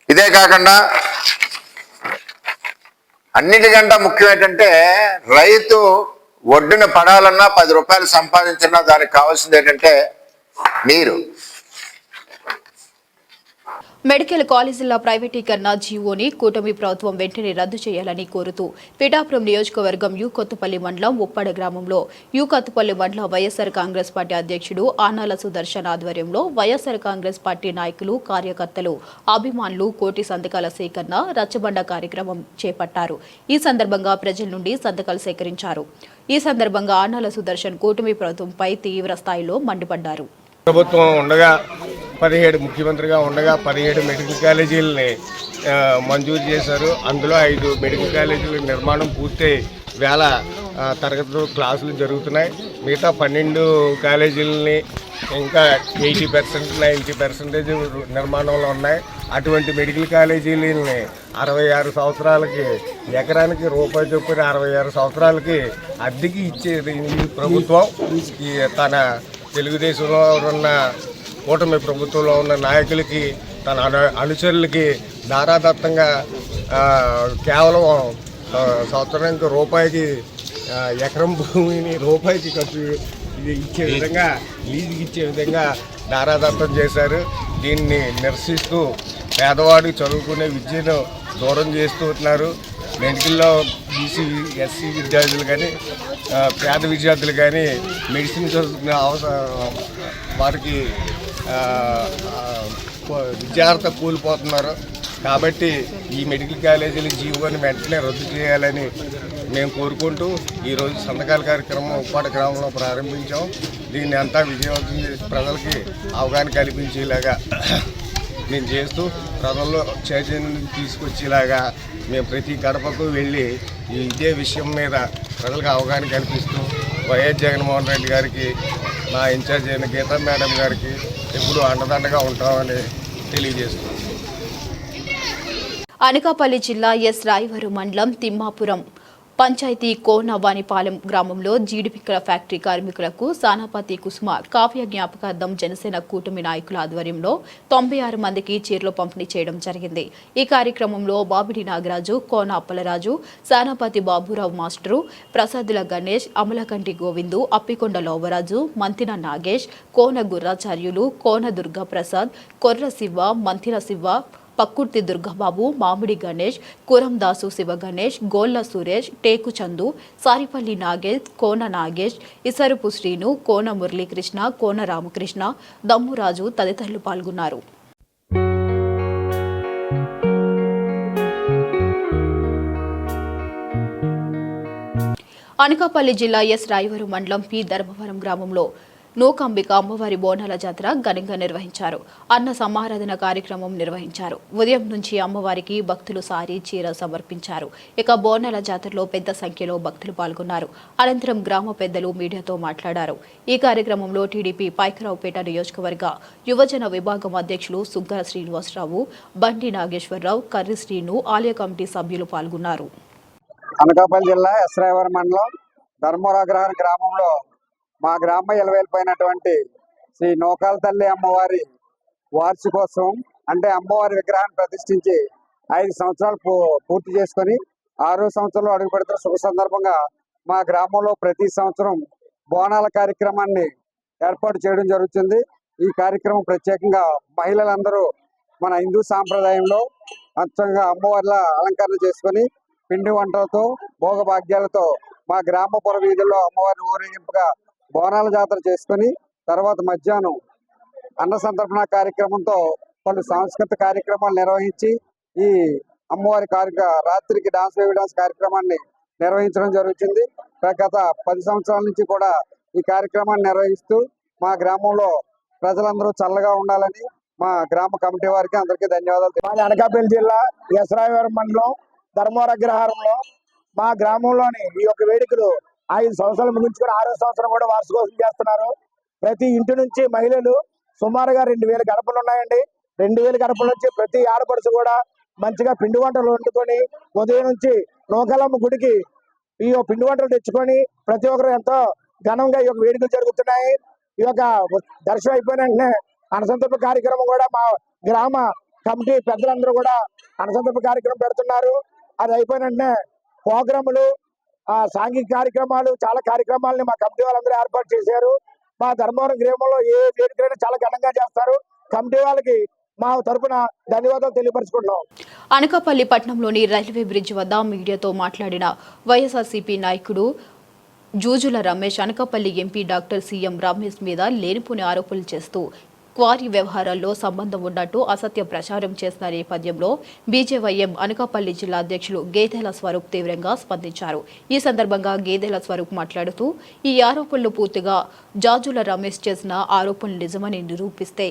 ఇదే కాకుండా అన్నిటికంటే ముఖ్యం ఏంటంటే రైతు ఒడ్డున పడాలన్నా 10 రూపాయలు సంపాదించినా దానికి కావాల్సింది ఏంటంటే నీరు. మెడికల్ కాలేజీల ప్రైవేటీకరణ జీవోని కూటమి ప్రభుత్వం వెంటనే రద్దు చేయాలని కోరుతూ పిఠాపురం నియోజకవర్గం యు కొత్తపల్లి మండలం ఉప్పాడ గ్రామంలో యు కొత్తపల్లి మండల వైఎస్ఆర్ కాంగ్రెస్ పార్టీ అధ్యక్షుడు ఆనాల సుదర్శన్ ఆధ్వర్యంలో వైఎస్ఆర్ కాంగ్రెస్ పార్టీ నాయకులు, కార్యకర్తలు, అభిమానులు కోటి సంతకాల సేకరణ రచ్చబండ కార్యక్రమం చేపట్టారు. ఈ సందర్భంగా ప్రజల నుండి సంతకాలు సేకరించారు. ఈ సందర్భంగా ఆనాల సుదర్శన్ కూటమి ప్రభుత్వంపై తీవ్ర స్థాయిలో మండిపడ్డారు. ప్రభుత్వం ఉండగా 17 ముఖ్యమంత్రిగా ఉండగా 17 మెడికల్ కాలేజీలని మంజూరు చేశారు. అందులో 5 మెడికల్ కాలేజీల నిర్మాణం పూర్తయి వేల తరగతులు క్లాసులు జరుగుతున్నాయి. మిగతా 12 కాలేజీలని ఇంకా 80%, 90% నిర్మాణంలో ఉన్నాయి. అటువంటి మెడికల్ కాలేజీలని 66 సంవత్సరాలకి ఎకరానికి రూపాయి చొప్పున 66 సంవత్సరాలకి అద్దెకి ఇచ్చేది ఈ ప్రభుత్వం. తన తెలుగుదేశంలో ఉన్న కూటమి ప్రభుత్వంలో ఉన్న నాయకులకి, తన అనుచరులకి దారాదత్తంగా కేవలం సంవత్సరానికి రూపాయికి ఎకరం భూమిని రూపాయికి ఖర్చు ఇచ్చే విధంగా, లీజుకి ఇచ్చే విధంగా దారాదత్తం చేశారు. దీన్ని నిరసిస్తూ పేదవాడికి చదువుకునే విద్యను దూరం చేస్తున్నారు. మెడికల్లో బీసీ, ఎస్సీ విద్యార్థులు కానీ, పేద విద్యార్థులు కానీ మెడిసిన్ చదువుకునే వారికి విద్యార్థి కూలిపోతున్నారు. కాబట్టి ఈ మెడికల్ కాలేజీల జీవోని వెంటనే రద్దు చేయాలని మేము కోరుకుంటూ ఈరోజు సంతకాల కార్యక్రమం ఉప్పాడ గ్రామంలో ప్రారంభించాం. దీన్ని అంతా విజయవంతం చేసి ప్రజలకి అవగాహన కల్పించేలాగా మేము చేస్తూ ప్రజల్లో చైతన్యం తీసుకొచ్చేలాగా మేము ప్రతి గడపకు వెళ్ళి ఇదే విషయం మీద ప్రజలకు అవగాహన కల్పిస్తూ వైఎస్ జగన్మోహన్ రెడ్డి గారికి, నా ఇన్ఛార్జ్ అయిన గీతా మేడం గారికి ఎప్పుడూ అండదండగా ఉంటామని తెలియజేస్తున్నాం. అనకాపల్లి జిల్లా ఎస్ రాయవరం మండలం తిమ్మాపురం పంచాయతీ కోనవానిపాలెం గ్రామంలో జీడిపిక్కల ఫ్యాక్టరీ కార్మికులకు సానాపతి కుసుమ కావ్య జ్ఞాపకార్థం జనసేన కూటమి నాయకుల ఆధ్వర్యంలో 96 మందికి చీరలు పంపిణీ చేయడం జరిగింది. ఈ కార్యక్రమంలో బాబిడి నాగరాజు, కోన అప్పలరాజు, సానాపతి బాబురావు మాస్టరు, ప్రసాదుల గణేష్, అమలకంటి గోవిందు, అప్పికొండ లోవరాజు, మంతిన నాగేష్, కోన గుర్రాచార్యులు, కోన దుర్గా ప్రసాద్, కొర్ర శివ, మంతిన శివ, పక్కుర్తి దుర్గబాబు, మామిడి గణేష్, కురందాసు శివ గణేష్, గోళ్ల సురేష్, టేకు చందు, సారిపల్లి నాగేష్, కోన నాగేష్, ఇసరుపు శ్రీను, కోన మురళీకృష్ణ, కోన రామకృష్ణ, దమ్మురాజు తదితరులు పాల్గొన్నారు. అనకాపల్లి జిల్లా ఎస్ రాయవరం మండలం పి ధర్మవరం గ్రామంలో నూకంబిక అమ్మవారి బోనాల జాతర ఘనంగా నిర్వహించారు. అన్న సమారాధన కార్యక్రమం నిర్వహించారు. ఉదయం నుంచి అమ్మవారికి భక్తులు సారీ చీర సమర్పించారు. ఇక బోనాల జాతరలో పెద్ద సంఖ్యలో భక్తులు పాల్గొన్నారు. అనంతరం గ్రామ పెద్దలు మీడియాతో మాట్లాడారు. ఈ కార్యక్రమంలో టీడీపీ పైకరావుపేట నియోజకవర్గ యువజన విభాగం అధ్యక్షులు సుగ్గర శ్రీనివాసరావు, బండి నాగేశ్వరరావు, కర్రి శ్రీను, ఆలయ కమిటీ సభ్యులు పాల్గొన్నారు. అనకాపల్లి జిల్లా ఎస్రాయవరం మండలం ధర్మరాగ్రహణ గ్రామంలో మా గ్రామ ఎలవేలిపోయినటువంటి శ్రీ నూకాల తల్లి అమ్మవారి వార్షికోత్సవం అంటే అమ్మవారి విగ్రహాన్ని ప్రతిష్ఠించి 5 సంవత్సరాలు పూర్తి చేసుకొని 6వ సంవత్సరంలో అడుగు పెడుతున్న శుభ సందర్భంగా మా గ్రామంలో ప్రతి సంవత్సరం బోనాల కార్యక్రమాన్ని ఏర్పాటు చేయడం జరుగుతుంది. ఈ కార్యక్రమం ప్రత్యేకంగా మహిళలందరూ మన హిందూ సాంప్రదాయంలో అచ్చంగా అమ్మవారిలా అలంకరణ చేసుకొని పిండి వంటలతో భోగభాగ్యాలతో మా గ్రామ పుర వీధుల్లో అమ్మవారిని ఊరేగింపుగా బోనాల జాతర చేసుకుని తర్వాత మధ్యాహ్నం అన్న సంతర్పణ కార్యక్రమంతో పలు సాంస్కృతిక కార్యక్రమాలు నిర్వహించి ఈ అమ్మవారి రాత్రికి డాన్స్ వేవ్ డాన్స్ కార్యక్రమాన్ని నిర్వహించడం జరుగుతుంది. గత 10 సంవత్సరాల నుంచి కూడా ఈ కార్యక్రమాన్ని నిర్వహిస్తూ మా గ్రామంలో ప్రజలందరూ చల్లగా ఉండాలని మా గ్రామ కమిటీ వారికి అందరికీ ధన్యవాదాలు. మాది అనకాపల్లి జిల్లా ఎస్రాయవరం మండలం ధర్మవరగ్రహారంలో మా గ్రామంలోని ఈ యొక్క వేడుకలు 5 సంవత్సరాలు ముగించుకొని 6వ సంవత్సరం కూడా వార్షికోత్సవం చేస్తున్నారు. ప్రతి ఇంటి నుంచి మహిళలు సుమారుగా 2000 గడపలు ఉన్నాయండి. 2000 గడపల నుంచి ప్రతి ఆడపడుచు కూడా మంచిగా పిండి వంటలు వండుకొని ఉదయం నుంచి నూకాలమ్మ గుడికి ఈ పిండి వంటలు తెచ్చుకొని ప్రతి ఒక్కరు ఎంతో ఘనంగా ఈ యొక్క వేడుకలు జరుగుతున్నాయి. ఈ యొక్క దర్శనం అయిపోయిన వెంటనే అన్నసంతర్పణ కార్యక్రమం కూడా మా గ్రామ కమిటీ పెద్దలందరూ కూడా అన్నసంతర్పణ కార్యక్రమం పెడుతున్నారు. అది అయిపోయిన వెంటనే ప్రోగ్రాములు, సాంఘిక కార్యక్రమాలు, చాలా కార్యక్రమాలని మా కమిటీ వాళ్ళందరూ ఏర్పాటు చేశారు. మా ధర్మవరం గ్రామంలో ఏ వేడుకైనా చాలా ఘనంగా చేస్తారు. కమిటీ వాళ్ళకి మా తరపున ధన్యవాదాలు తెలియపరుచుకుంటున్నాం. అనకాపల్లి పట్టణంలోని రైల్వే బ్రిడ్జ్ వద్ద మీడియాతో మాట్లాడిన వైఎస్ఆర్సీపీ నాయకుడు Jujula Ramesh Anakapalli MP doctor CM Ramesh మీద లేనిపోని ఆరోపణలు చేస్తూ క్వారీ వ్యవహారాల్లో సంబంధం ఉన్నట్టు అసత్య ప్రచారం చేసిన నేపథ్యంలో బీజేవైఎం అనకాపల్లి జిల్లా అధ్యక్షులు గేదెల స్వరూప్ తీవ్రంగా స్పందించారు. ఈ సందర్భంగా గేదెల స్వరూప్ మాట్లాడుతూ ఈ ఆరోపణలు పూర్తిగా జాజుల రమేష్ చేసిన ఆరోపణలు నిజమని నిరూపిస్తే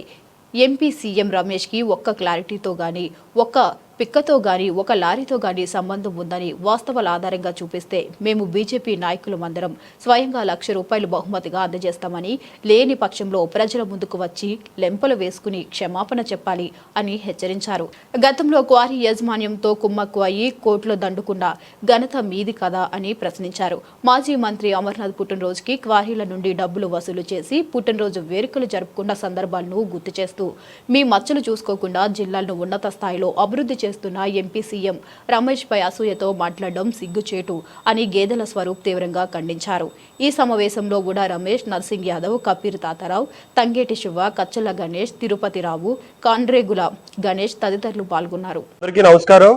ఎంపీ సీఎం రమేష్ కి ఒక్క క్లారిటీతో గాని, ఒక్క పిక్కతో గాని, ఒక లారీతో గాని సంబంధం ఉందని వాస్తవాల ఆధారంగా చూపిస్తే మేము బీజేపీ నాయకులమందరం స్వయంగా ₹1,00,000 బహుమతిగా అందజేస్తామని, లేని పక్షంలో ప్రజల ముందుకు వచ్చి లెంపలు వేసుకుని క్షమాపణ చెప్పాలి అని హెచ్చరించారు. గతంలో క్వారీ యాజమాన్యంతో కుమ్మక్కు అయ్యి కోర్టులో దండుకున్న ఘనత మీది కదా అని ప్రశ్నించారు. మాజీ మంత్రి అమర్నాథ్ పుట్టినరోజుకి క్వారీల నుండి డబ్బులు వసూలు చేసి పుట్టినరోజు వేడుకలు జరుపుకున్న సందర్భాలను గుర్తు చేస్తూ మీ మచ్చలు చూసుకోకుండా జిల్లాలను ఉన్నత స్థాయిలో అభివృద్ధి చేస్తున్న ఎంపీ సీఎం రమేష్ పై అసూయతో మాట్లాడడం సిగ్గుచేటు అని గేదెల స్వరూప్ తీవ్రంగా ఖండించారు. ఈ సమావేశంలో కూడా రమేష్, నర్సింగ్ యాదవ్, కపీర్ తాతారావు, తంగేటి శివ, కచ్చల గణేష్, తిరుపతిరావు, కాండ్రేగుల గణేష్ తదితరులు పాల్గొన్నారు. అందరికీ నమస్కారం.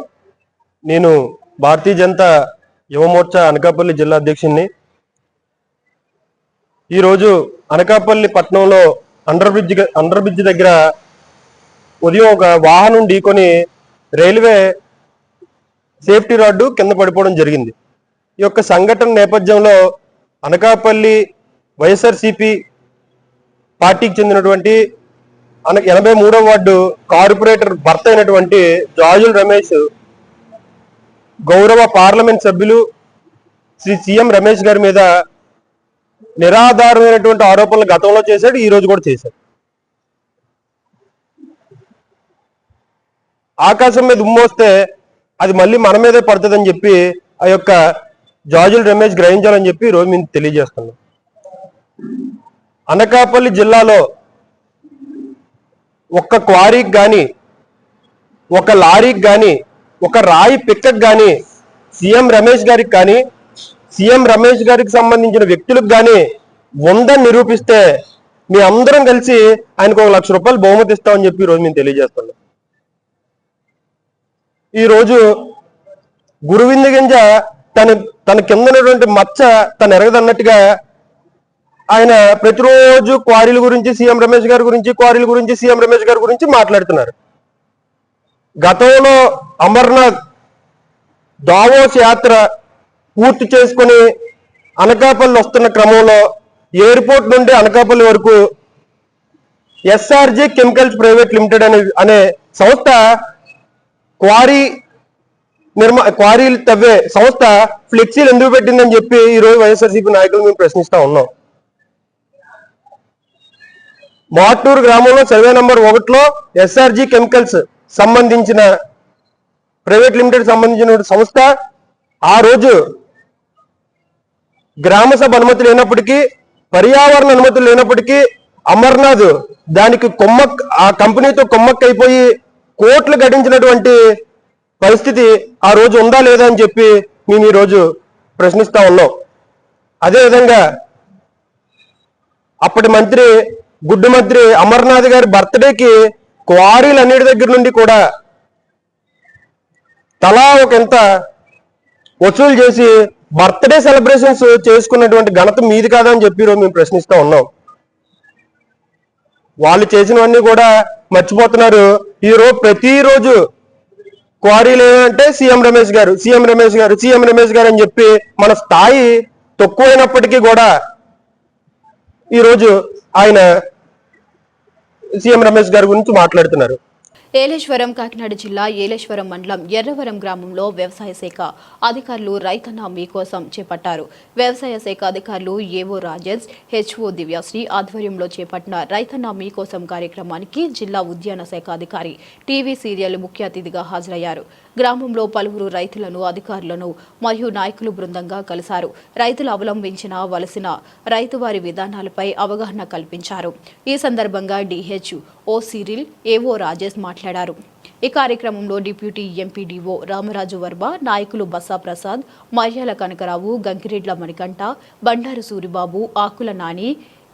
నేను భారతీయ జనతా యువమోర్చా అనకాపల్లి జిల్లా అధ్యక్షుడిని. ఈరోజు అనకాపల్లి పట్టణంలో అండర్ బ్రిడ్జ్ దగ్గర ఉదయం ఒక వాహనం ఢీకొని రైల్వే సేఫ్టీ రాడ్డు కింద పడిపోవడం జరిగింది. ఈ యొక్క సంఘటన నేపథ్యంలో అనకాపల్లి వైఎస్ఆర్సీపీ పార్టీకి చెందినటువంటి 83వ వార్డు కార్పొరేటర్ భర్త అయినటువంటి జాజుల రమేష్ గౌరవ పార్లమెంట్ సభ్యులు శ్రీ సీఎం రమేష్ గారి మీద నిరాధారమైనటువంటి ఆరోపణలు గతంలో చేశాడు, ఈ రోజు కూడా చేశాడు. ఆకాశం మీద ఉమ్మోస్తే అది మళ్ళీ మన మీదే పడుతుందని చెప్పి ఆ యొక్క జాజుల రమేష్ గ్రహించాలని చెప్పి ఈరోజు మేము తెలియజేస్తున్నాం. అనకాపల్లి జిల్లాలో ఒక్క క్వారీకి కానీ, ఒక లారీకి కానీ, ఒక రాయి పిక్కకి కానీ, సీఎం రమేష్ గారికి కానీ, సీఎం రమేష్ గారికి సంబంధించిన వ్యక్తులకు కానీ ఉందని నిరూపిస్తే మీ అందరం కలిసి ఆయనకు ₹1,00,000 బహుమతి ఇస్తామని చెప్పి ఈరోజు మేము తెలియజేస్తున్నాం. ఈరోజు గురువింద గింజ తన కింద ఉన్నటువంటి మచ్చ తను ఎరగదన్నట్టుగా ఆయన ప్రతిరోజు క్వారీల గురించి, సీఎం రమేష్ గారి గురించి, క్వారీల గురించి, సీఎం రమేష్ గారి గురించి మాట్లాడుతున్నారు. గతంలో అమర్నాథ్ దావోస్ యాత్ర పూర్తి చేసుకుని అనకాపల్లి వస్తున్న క్రమంలో ఎయిర్పోర్ట్ నుండి అనకాపల్లి వరకు ఎస్ఆర్జే కెమికల్స్ ప్రైవేట్ లిమిటెడ్ అనే సంస్థ క్వారీలు తవ్వే సంస్థ ఫ్లెక్సీలు ఎందుకు పెట్టిందని చెప్పి ఈరోజు వైఎస్ఆర్సీపీ నాయకులు మేము ప్రశ్నిస్తా ఉన్నాం. మాటూరు గ్రామంలో సర్వే నంబర్ 1లో ఎస్ఆర్జీ కెమికల్స్ సంబంధించిన ప్రైవేట్ లిమిటెడ్ సంబంధించిన సంస్థ ఆ రోజు గ్రామ సభ అనుమతి లేనప్పటికీ, పర్యావరణ అనుమతులు లేనప్పటికీ అమర్నాథ్ దానికి ఆ కంపెనీతో కొమ్మక్కైపోయి కోట్లు గడించినటువంటి పరిస్థితి ఆ రోజు ఉందా లేదా అని చెప్పి మేము ఈరోజు ప్రశ్నిస్తా ఉన్నాం. అదేవిధంగా అప్పటి గుడ్డు మంత్రి అమర్నాథ్ గారి బర్త్డేకి క్వారీలన్నిటి దగ్గర నుండి కూడా తలా ఒక ఎంత వసూలు చేసి బర్త్డే సెలబ్రేషన్స్ చేసుకున్నటువంటి ఘనత మీది కాదా అని చెప్పి ఈరోజు మేము ప్రశ్నిస్తా ఉన్నాం. వాళ్ళు చేసినవన్నీ కూడా మర్చిపోతున్నారు. ప్రతిరోజు క్వారీలు ఏమంటే సీఎం రమేష్ గారు అని చెప్పి మన స్థాయి తక్కువైనప్పటికీ కూడా ఈరోజు ఆయన సీఎం రమేష్ గారి గురించి మాట్లాడుతున్నారు. ఏలేశ్వరం కాకినాడ జిల్లా ఏలేశ్వరం మండలం ఎర్రవరం గ్రామంలో వ్యవసాయ శాఖ అధికారులు రైతన్న మీకోసం చేపట్టారు. వ్యవసాయ శాఖ అధికారులు ఏవో రాజేష్, హెచ్ఓ దివ్యాశ్రీ ఆధ్వర్యంలో చేపట్టిన రైతన్న మీకోసం కార్యక్రమానికి జిల్లా ఉద్యాన శాఖ అధికారి టీవీ సీరియల్ ముఖ్య అతిథిగా హాజరయ్యారు. గ్రామంలో పలువురు రైతులను, అధికారులను మరియు నాయకులు బృందంగా కలిశారు. రైతులు అవలంబించిన రైతువారి విధానాలపై అవగాహన కల్పించారు. ఈ సందర్భంగా డిహెచ్ఓ సిరిల్, ఏవో రాజేష్ మాట్లాడారు. ఈ కార్యక్రమంలో డిప్యూటీ ఎంపీడీఓ రామరాజు వర్మ, నాయకులు బస్సా ప్రసాద్, మర్యాల కనకరావు, గంగిరెడ్ల మణికంఠ, బండారు సూరిబాబు, ఆకుల నాని,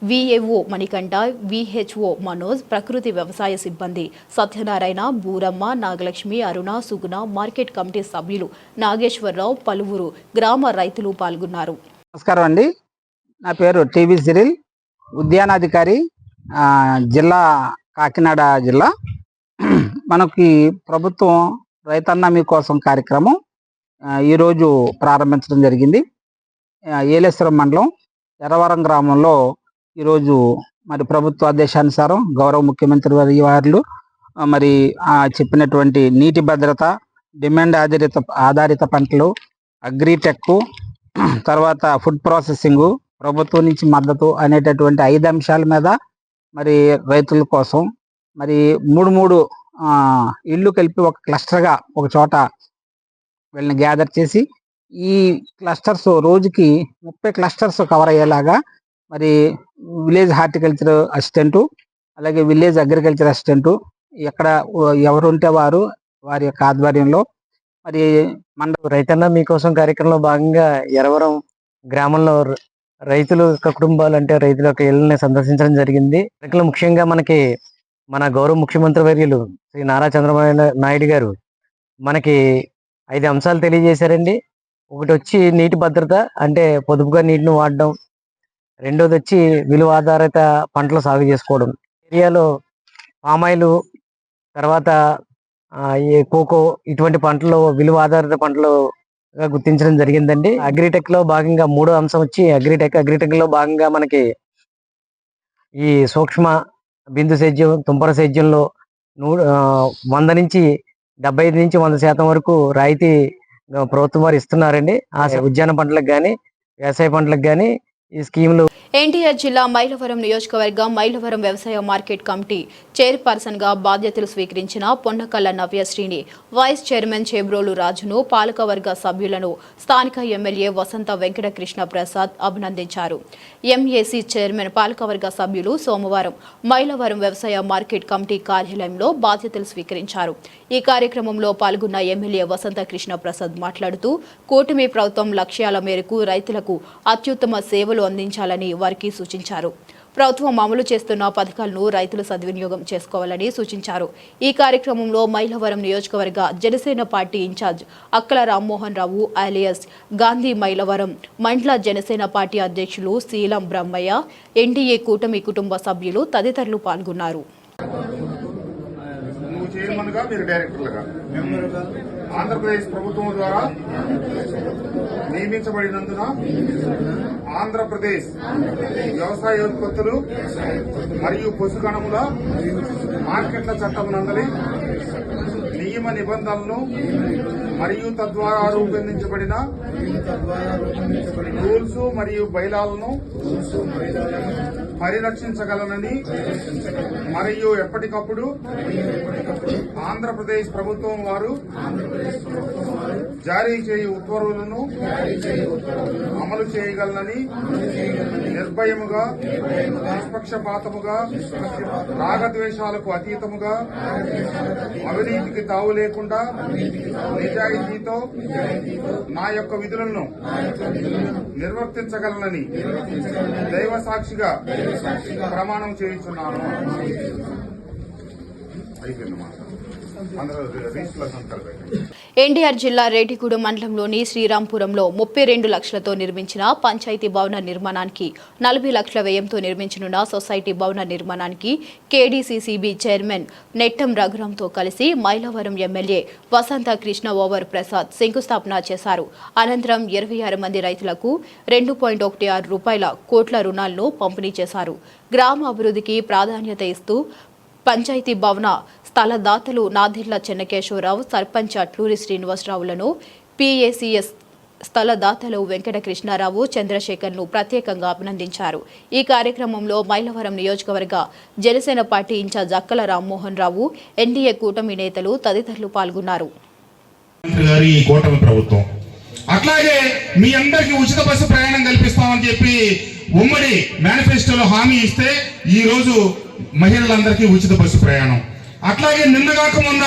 విఏఓ మణికంఠ, విహెచ్ఓ మనోజ్, ప్రకృతి వ్యవసాయ సిబ్బంది సత్యనారాయణ, బూరమ్మ, నాగలక్ష్మి, అరుణ, సుగుణ, మార్కెట్ కమిటీ సభ్యులు నాగేశ్వరరావు, పలువురు గ్రామ రైతులు పాల్గొన్నారు. నమస్కారం అండి. నా పేరు టీవీ సిరిల్, ఉద్యానాధికారి, జిల్లా కాకినాడ జిల్లా. మనకి ప్రభుత్వం రైతన్న మీకోసం కార్యక్రమం ఈరోజు ప్రారంభించడం జరిగింది. ఏలేశ్వరం మండలం ఎర్రవరం గ్రామంలో ఈరోజు మరి ప్రభుత్వ ఆదేశానుసారం గౌరవ ముఖ్యమంత్రి వారు మరి చెప్పినటువంటి నీటి భద్రత, డిమాండ్ ఆధారిత పంటలు, అగ్రిటెక్, తర్వాత ఫుడ్ ప్రాసెసింగ్, ప్రభుత్వం నుంచి మద్దతు అనేటటువంటి 5 అంశాల మీద మరి రైతుల కోసం మరి మూడు ఇళ్ళు కలిపి ఒక క్లస్టర్గా ఒక చోట వీళ్ళని గ్యాదర్ చేసి ఈ క్లస్టర్స్ రోజుకి 30 క్లస్టర్స్ కవర్ అయ్యేలాగా మరి విలేజ్ హార్టికల్చర్ అసిస్టెంటు, అలాగే విలేజ్ అగ్రికల్చర్ అసిస్టెంటు ఎక్కడ ఎవరు ఉంటే వారి యొక్క ఆధ్వర్యంలో మరి రైతన్న మీకోసం కార్యక్రమంలో భాగంగా ఎర్రవరం గ్రామంలో రైతుల కుటుంబాలు అంటే రైతుల యొక్క ఇళ్ళని సందర్శించడం జరిగింది. ముఖ్యంగా మనకి మన గౌరవ ముఖ్యమంత్రి వర్యులు శ్రీ నారా చంద్రబాబు నాయుడు గారు మనకి 5 అంశాలు తెలియజేశారండి. ఒకటి వచ్చి నీటి భద్రత, అంటే పొదుపుగా నీటిని వాడడం. రెండోది వచ్చి విలువ ఆధారిత పంటలు సాగు చేసుకోవడం. ఏరియాలో పామాయిల్, తర్వాత ఈ కోకో ఇటువంటి పంటలు విలువ ఆధారిత పంటలుగా గుర్తించడం జరిగిందండి. అగ్రిటెక్ లో భాగంగా 3వ అంశం వచ్చి అగ్రిటెక్ లో భాగంగా మనకి ఈ సూక్ష్మ బిందు సేద్యం, తుంపర సేద్యంలో 100 నుంచి 75 నుంచి 100% వరకు రాయితీ ప్రభుత్వం వారు ఇస్తున్నారండి. ఆ ఉద్యాన పంటలకు కానీ వ్యవసాయ పంటలకు కానీ ఈ స్కీములు. ఎన్టీఆర్ జిల్లా మైలవరం నియోజకవర్గం మైలవరం వ్యవసాయ మార్కెట్ కమిటీ చైర్పర్సన్ గా బాధ్యతలు స్వీకరించిన పొన్నకల్ల నవ్యశ్రీని, వైస్ చైర్మన్ చేబ్రోలు రాజును, పాలకవర్గ సభ్యులను స్థానిక ఎమ్మెల్యే వసంత వెంకట కృష్ణ ప్రసాద్ అభినందించారు. ఎంఏసీ చైర్మన్, పాలకవర్గ సభ్యులు సోమవారం మైలవరం వ్యవసాయ మార్కెట్ కమిటీ కార్యాలయంలో బాధ్యతలు స్వీకరించారు. ఈ కార్యక్రమంలో పాల్గొన్న ఎమ్మెల్యే వసంత కృష్ణ ప్రసాద్ మాట్లాడుతూ కూటమి ప్రభుత్వం లక్ష్యాల మేరకు రైతులకు అత్యుత్తమ సేవలు అందించాలని వారికి సూచించారు. ప్రభుత్వం అమలు చేస్తున్న పథకాలను రైతులు సద్వినియోగం చేసుకోవాలని సూచించారు. ఈ కార్యక్రమంలో మైలవరం నియోజకవర్గ జనసేన పార్టీ ఇన్ఛార్జ్ అక్కల రామ్మోహన్ రావు అలియాస్ గాంధీ, మైలవరం మండల జనసేన పార్టీ అధ్యక్షులు శీలం బ్రహ్మయ్య, ఎన్డీఏ కూటమి కుటుంబ సభ్యులు తదితరులు పాల్గొన్నారు. చైర్మన్ గా, మీరు డైరెక్టర్లుగా ఆంధ్రప్రదేశ్ ప్రభుత్వం ద్వారా నియమించబడినందున ఆంధ్రప్రదేశ్ వ్యవసాయ ఉత్పత్తులు మరియు పశుగణముల మార్కెట్ల చట్టం నందలి నియమ నిబంధనలను మరియు తద్వారా రూపొందించబడిన రూల్స్ మరియు బైలాలను పరిరక్షించగలనని మరియు ఎప్పటికప్పుడు ఆంధ్రప్రదేశ్ ప్రభుత్వం వారు జారీ చేయు ఉత్తర్వులను అమలు చేయగలనని నిర్భయముగా, నిష్పక్షపాతముగా, రాగద్వేషాలకు అతీతముగా, అవినీతికి తావు లేకుండా నిజాయితీతో నా యొక్క విధులను నిర్వర్తించగలనని దైవ సాక్షిగా ప్రమాణం చేయించున్నాను. ఎన్టీఆర్ జిల్లా రేటిగూడెం మండలంలోని శ్రీరాంపురంలో 32 లక్షలతో నిర్మించిన పంచాయతీ భవన నిర్మాణానికి 40 లక్షల వ్యయంతో నిర్మించనున్న సొసైటీ భవన నిర్మాణానికి కేడీసీసీబీ చైర్మన్ నెట్టం రఘురాంతో కలిసి మైలవరం ఎమ్మెల్యే వసంత కృష్ణ ఓవర్ ప్రసాద్ శంకుస్థాపన చేశారు. అనంతరం 26 మంది రైతులకు 2.16 రూపాయల కోట్ల రుణాలను పంపిణీ చేశారు. గ్రామ అభివృద్ధికి ప్రాధాన్యత ఇస్తూ పంచాయతీ భవన స్థలదాతలు నాదిళ్ల చెన్నకేశవరావు, సర్పంచ్ అట్లూరి శ్రీనివాసరావులను, పీఏసీఎస్ స్థలదాతలు వెంకటకృష్ణారావు, చంద్రశేఖర్ను ప్రత్యేకంగా అభినందించారు. ఈ కార్యక్రమంలో మైలవరం నియోజకవర్గ జనసేన పార్టీ ఇన్ఛార్జ్ అక్కల రామ్మోహన్ రావు, ఎన్డీఏ కూటమి నేతలు తదితరులు పాల్గొన్నారు. అట్లాగే మీ అందరికీ ఉచిత బస్సు ప్రయాణం కల్పిస్తామని చెప్పి ఉమ్మడి మేనిఫెస్టోలో హామీ ఇస్తే ఈ రోజు మహిళలందరికీ ఉచిత బస్సు ప్రయాణం. అట్లాగే నిన్నగాక మొన్న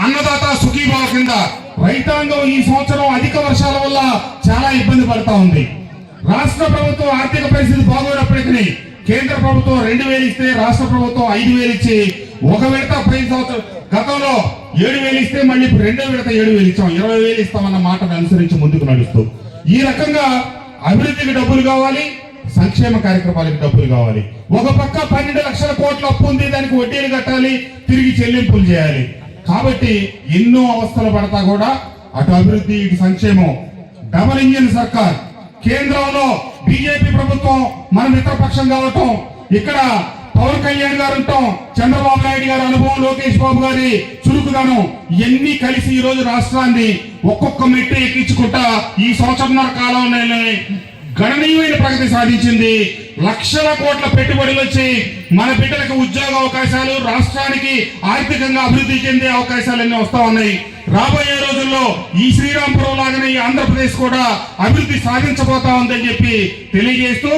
అన్నదాత సుఖీభావ కింద రైతాంగం ఈ సంవత్సరం అధిక వర్షాల వల్ల చాలా ఇబ్బంది పడతా ఉంది. రాష్ట్ర ప్రభుత్వం ఆర్థిక పరిస్థితి బాగోనప్పటికీ కేంద్ర ప్రభుత్వం 2,000 ఇస్తే రాష్ట్ర ప్రభుత్వం 5,000 ఇచ్చి ఒక విడత పైన సంవత్సరం గతంలో 7,000 ఇస్తే మళ్ళీ ఇప్పుడు రెండో విడత 7,000 ఇచ్చాం. 20,000 ఇస్తామన్న మాటను అనుసరించి ముందుకు నడుస్తూ ఈ రకంగా అభివృద్ధికి డబ్బులు కావాలి, సంక్షేమ కార్యక్రమాలకు డబ్బులు కావాలి. ఒక పక్క 12 లక్షల కోట్ల అప్పు ఉంది, దానికి వడ్డీలు కట్టాలి, తిరిగి చెల్లింపులు చేయాలి. కాబట్టి ఎన్నో అవస్థలు పడతా కూడా అటు అభివృద్ధి ఇటు సంక్షేమం డబల్ ఇంజిన్ సర్కార్. కేంద్రంలో బీజేపీ ప్రభుత్వం మన మిత్రపక్షం కావటం, ఇక్కడ పవన్ కళ్యాణ్ గారు ఉంటాం, చంద్రబాబు నాయుడు గారి అనుభవం, లోకేష్ బాబు గారి చురుకుదనం ఇవన్నీ కలిసి ఈ రోజు రాష్ట్రాన్ని ఒక్కొక్క మెట్టు ఎక్కించుకుంటా ఈ సంవత్సరంన్నర కాలంలోనే గణనీయమైన ప్రగతి సాధించింది. లక్షల కోట్ల పెట్టుబడులు వచ్చి మన బిడ్డలకు ఉద్యోగ అవకాశాలు, రాష్ట్రానికి ఆర్థికంగా అభివృద్ధి చెందే అవకాశాలన్నీ వస్తా ఉన్నాయి. రాబోయే రోజుల్లో ఈ శ్రీరాంపురం లాగానే ఈ ఆంధ్రప్రదేశ్ కూడా అభివృద్ధి సాధించబోతా ఉందని చెప్పి తెలియజేస్తూ,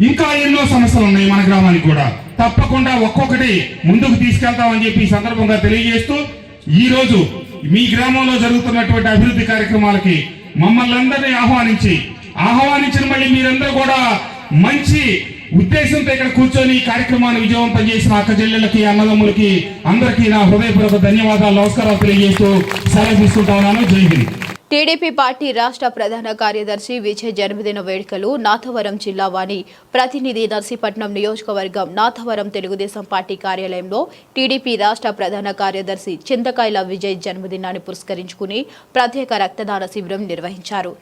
ఇంకా ఎన్నో సమస్యలు ఉన్నాయి మన గ్రామానికి కూడా, తప్పకుండా ఒక్కొక్కటి ముందుకు తీసుకెళ్తామని చెప్పి ఈ సందర్భంగా తెలియజేస్తూ, ఈ రోజు మీ గ్రామంలో జరుగుతున్నటువంటి అభివృద్ధి కార్యక్రమాలకి మమ్మల్ని అందరినీ ఆహ్వానించిన మళ్ళీ మీరందరూ కూడా మంచి ఉద్దేశంతో ఇక్కడ కూర్చొని ఈ కార్యక్రమాన్ని విజయవంతం చేసిన అక్క చెల్లెళ్ళకి, అన్నదమ్ములకి అందరికీ నా హృదయపూర్వక ధన్యవాదాలు, నమస్కారాలు తెలియజేస్తూ సెలవు తీసుకుంటా ఉన్నాను. జై హింద్. టీడీపీ పార్టీ రాష్ట్ర ప్రధాన కార్యదర్శి విజయ్ జన్మదిన వేడుకలు నాథవరం జిల్లా వాణి ప్రతినిధి నర్సీపట్నం నియోజకవర్గం నాథవరం తెలుగుదేశం పార్టీ కార్యాలయంలో టీడీపీ రాష్ట్ర ప్రధాన కార్యదర్శి చింతకాయల విజయ్ జన్మదినాన్ని పురస్కరించుకుని ప్రత్యేక రక్తదాన శిబిరం నిర్వహించారు.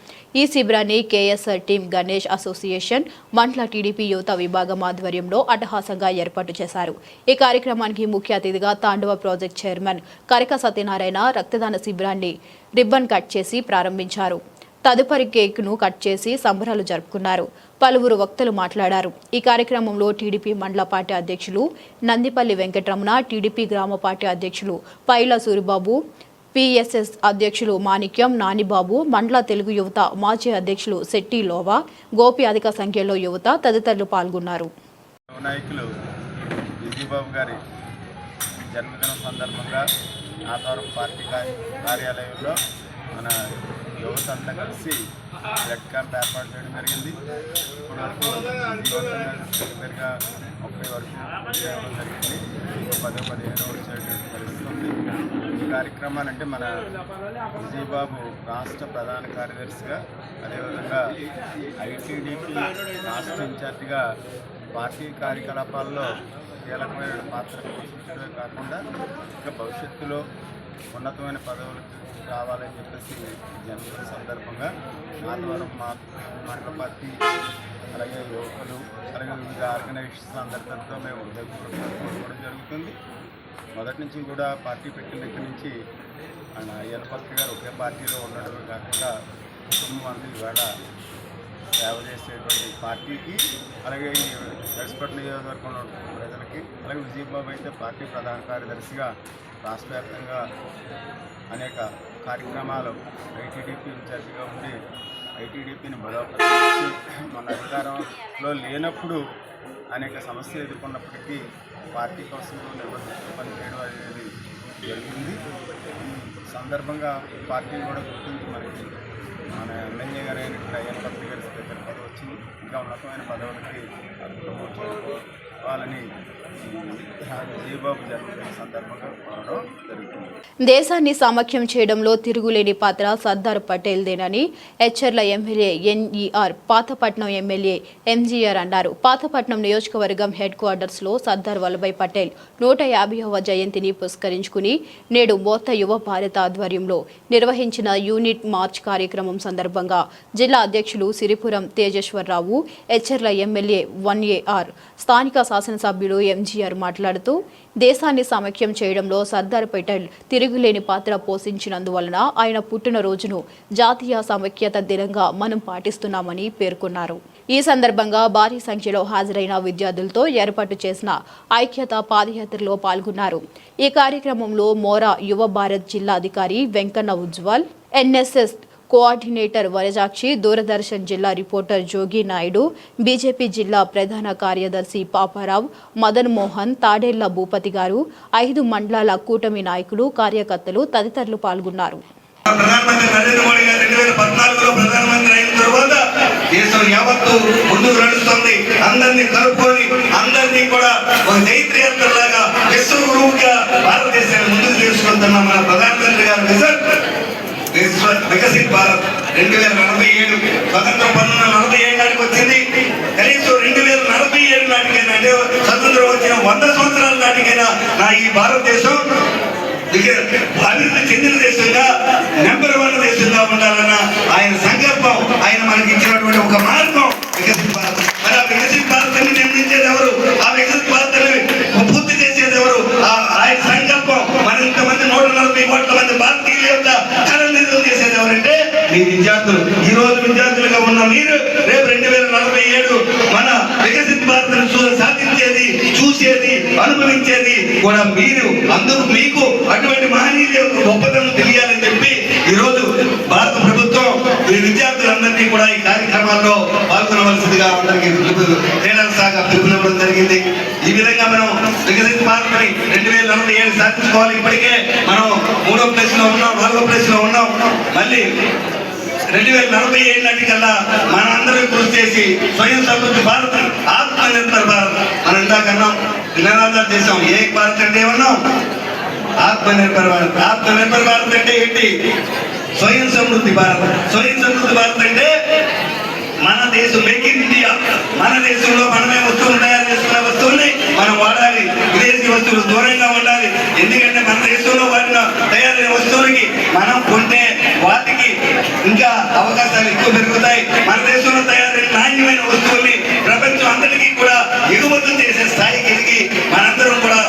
ఈ శిబిరాన్ని కేఎస్ఆర్ టీం గణేష్ అసోసియేషన్ మండల టీడీపీ యువత విభాగం ఆధ్వర్యంలో అట్టహాసంగా ఏర్పాటు చేశారు. ఈ కార్యక్రమానికి ముఖ్య అతిథిగా తాండవ ప్రాజెక్ట్ చైర్మన్ కరిక సత్యనారాయణ రక్తదాన శిబిరాన్ని రిబ్బన్ కట్ చేసి ప్రారంభించారు. తదుపరి కేక్ ను కట్ చేసి సంబరాలు జరుపుకున్నారు. పలువురు వక్తలు మాట్లాడారు. ఈ కార్యక్రమంలో టీడీపీ మండల పార్టీ అధ్యక్షులు నందిపల్లి వెంకటరమణ, టీడీపీ గ్రామ పార్టీ అధ్యక్షులు పైల సూరిబాబు, పిఎస్ఎస్ అధ్యక్షులు మాణిక్యం, నానిబాబు, మండల తెలుగు యువత మాజీ అధ్యక్షులు శెట్టి లోవా, గోపి అధిక సంఖ్యలో యువత తదితరులు పాల్గొన్నారు. నాయకులు విజయబాబు గారి జన్మదినం సందర్భంగా నాథవరం పార్టీ కార్యాలయంలో మన యువత అంతా కలిసి బ్లడ్ క్యాంప్ ఏర్పాటు చేయడం జరిగింది. ఇప్పటివరకు దగ్గరగా 30 వరకు చేయడం జరిగింది. ఇంకో 10-15 వచ్చేటువంటి పరిస్థితి ఉంది. ఈ కార్యక్రమాలంటే మన విజయబాబు రాష్ట్ర ప్రధాన కార్యదర్శిగా, అదేవిధంగా ఐటీడీపీ రాష్ట్ర ఇన్ఛార్జిగా పార్టీ కార్యకలాపాల్లో కీలకమైన పాత్ర పోషించడమే కాకుండా ఇంకా భవిష్యత్తులో ఉన్నతమైన పదవులు రావాలని చెప్పేసి జన్మదిన సందర్భంగా ఆదివారం మన పార్టీ అలాగే యువకులు అలాగే వివిధ ఆర్గనైజేషన్స్ అందరితో మేము కోరుకోవడం జరుగుతుంది. మొదటి నుంచి కూడా పార్టీ పెట్టిన దగ్గర నుంచి ఆయన అయ్యన్నపత్రి గారు ఒకే పార్టీలో ఉండడమే కాకుండా కుటుంబం అంతా ఇవాళ సేవ చేసేటువంటి పార్టీకి అలాగే ఈ నర్సీపట్నం నియోజకవర్గంలో ఉన్న ప్రజలకి అలాగే విజయబాబు అయితే పార్టీ ప్రధాన కార్యదర్శిగా రాష్ట్ర వ్యాప్తంగా అనేక కార్యక్రమాలు ఐటీడీపీ ఇన్ఛార్జిగా ఉండి ఐటీడీపీని బలోపేతం మన అధికారంలో లేనప్పుడు అనేక సమస్యలు ఎదుర్కొన్నప్పటికీ పార్టీ కోసం నిర్వహించి పనిచేయడం అనేది జరిగింది. ఈ సందర్భంగా పార్టీని కూడా గుర్తించి మనకి మన ఎమ్మెల్యే గారు అయినటువంటి అయ్యన్నపత్రి గారి స్పీకర్ పదవి వచ్చింది. ఇంకా ఉన్నతమైన పదవులకి వాళ్ళని విజయబాబు జన్మదిన సందర్భంగా కోరడం జరుగుతుంది. దేశాన్ని సమాఖ్యం చేయడంలో తిరుగులేని పాత్ర సర్దార్ పటేల్దేనని Etcherla MLA NER Pathapatnam MLA MGR అన్నారు. పాతపట్నం నియోజకవర్గం హెడ్ క్వార్టర్స్ లో సర్దార్ వల్లభాయ్ పటేల్ 150వ జయంతిని పురస్కరించుకుని నేడు మోత్త యువ భారత ఆధ్వర్యంలో నిర్వహించిన యూనిట్ మార్చ్ కార్యక్రమం సందర్భంగా జిల్లా అధ్యక్షులు సిరిపురం తేజేశ్వరరావు, హెచ్చర్ల ఎమ్మెల్యే 1AR స్థానిక శాసనసభ్యులు ఎంజీఆర్ మాట్లాడుతూ దేశాన్ని సమైక్యం చేయడంలో సర్దార్ పటేల్ తిరుగులేని పాత్ర పోషించినందువలన ఆయన పుట్టినరోజును జాతీయ సమైక్యత దినంగా మనం పాటిస్తున్నామని పేర్కొన్నారు. ఈ సందర్భంగా భారీ సంఖ్యలో హాజరైన విద్యార్థులతో ఏర్పాటు చేసిన ఐక్యత పాదయాత్రలో పాల్గొన్నారు. ఈ కార్యక్రమంలో మోరా యువ భారత్ జిల్లా అధికారి వెంకన్న ఉజ్వల్, ఎన్ఎస్ఎస్ కోఆర్డినేటర్ వరజాక్షి, దూరదర్శన్ జిల్లా రిపోర్టర్ జోగి నాయుడు, బీజేపీ జిల్లా ప్రధాన కార్యదర్శి పాపారావు, మదన్ మోహన్, తాడేళ్ల భూపతి గారు, 5 మండలాల కూటమి నాయకులు, కార్యకర్తలు తదితరులు పాల్గొన్నారు. ప్రధానమంత్రి నరేంద్ర మోడీ గారు 2014లో ప్రధానమంత్రి అయిన తర్వాత దేశం యావత్తు ముందుకు నడుస్తుంది. అందరినీ కలుపుకొని అందరినీ కూడా ఒక చైత్రయాత్రలాగా విశ్వగురువుగా భారతదేశాన్ని ముందుకు తీసుకుంటున్న మన ప్రధానమంత్రి గారు వికసిత్ భారత్ 2047 స్వతంత్రం 1947 నాటికి వచ్చింది. కనీసం 2047 నాటికైనా అంటే స్వతంత్రం వచ్చిన 100 సంవత్సరాల నాటికైనా నా ఈ భారతదేశం అభివృద్ధి చెందిన దేశంగా నెంబర్ 1 దేశంగా ఉండాలన్న ఆయన సంకల్పం, ఆయన మనకి ఇచ్చినటువంటి ఒక మార్గం వికసిత్ భారత్. మరి ఆ వికసిత్ భారత్ ని నిర్మించేది ఎవరు? ఆ వికసిత్ భారత్ పూర్తి చేసేది ఎవరు? ఆయన సంకల్పం మన ఇంతమంది 140 కోట్ల మంది భారతీయుల యొక్క కళనిధులు చేసేది ఎవరంటే మీ విద్యార్థులు. ఈ రోజు విద్యార్థులుగా ఉన్న మీరు రేపు 2047 మన వికసిత్ భారత్ సాధించేది, చూసేది, అనుభవించేది కూడా మీరు. అందుకు మీకు అటువంటి మహనీయుల యొక్క గొప్పతనం తెలియాలని చెప్పి ఈ రోజు భారత ప్రభుత్వం విద్యార్థులందరినీ కూడా ఈ కార్యక్రమాల్లో పాల్గొనవలసిందిగా అందరికీ క్రీడల శాఖ పిలుపునివ్వడం జరిగింది. ఈ విధంగా మనం వికసిత్ భారత్ ని 2047 సాధించుకోవాలి. ఇప్పటికే మనం 3వ ప్లేస్ లో ఉన్నాం, 4వ ప్లేస్ లో ఉన్నాం. మళ్ళీ 2047 నాటికల్లా మన అందరం కృషి చేసి స్వయం సమృద్ధి భారత్, ఆత్మ నిర్భర్ భారత్ మనం ఇందాకన్నాం, నినాదాలు చేసాం. ఏక్ భారత్ అంటే ఏమన్నాం? ఆత్మ నిర్భర్ భారత్. ఆత్మ నిర్భర్ భారత్ అంటే ఏంటి? స్వయం సమృద్ధి భారత్. స్వయం సమృద్ధి భారత్ అంటే మన దేశం, మేక్ ఇన్ ఇండియా. మన దేశంలో మనమే వస్తువులు తయారు చేసుకునే వస్తువుల్ని మనం వాడాలి. విదేశీ వస్తువులు దూరంగా ఉండాలి. ఎందుకంటే మన దేశంలో వాడిన తయారైన వస్తువులకి మనం కొంటే వాటికి ఇంకా అవకాశాలు ఎక్కువ పెరుగుతాయి. మన దేశంలో తయారైన నాణ్యమైన వస్తువుల్ని ప్రపంచం అందరికీ కూడా ఎగుమతులు చేసే స్థాయికి ఎదిగి మనందరం కూడా.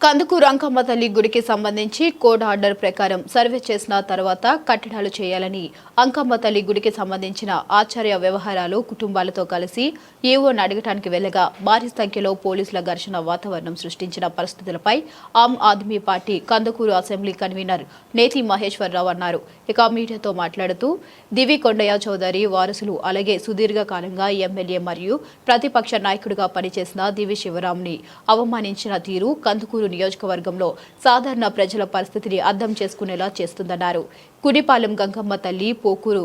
కందుకూరు అంకమ్మ తల్లి గుడికి సంబంధించి కోడ్ ఆర్డర్ ప్రకారం సర్వే చేసిన తర్వాత కట్టడాలు చేయాలని అంకమ్మ తల్లి గుడికి సంబంధించిన ఆచార్య వ్యవహారాలు కుటుంబాలతో కలిసి ఏవోని అడగటానికి వెళ్లగా భారీ సంఖ్యలో పోలీసుల ఘర్షణ వాతావరణం సృష్టించిన పరిస్థితులపై ఆమ్ ఆద్మీ పార్టీ కందుకూరు అసెంబ్లీ కన్వీనర్ నేతి మహేశ్వరరావు అన్నారు. ఇక మీడియాతో మాట్లాడుతూ దివి కొండయ్య చౌదరి వారసులు అలాగే సుదీర్ఘకాలంగా ఎమ్మెల్యే మరియు ప్రతిపక్ష నాయకుడిగా పనిచేసిన దివి శివరాంని అవమానించిన తీరు కందుకూరు నియోజకవర్గంలో సాధారణ ప్రజల పరిస్థితిని అర్థం చేసుకునేలా చేస్తుందన్నారు. కుడిపాలెం గంగమ్మ తల్లి, పోకూరు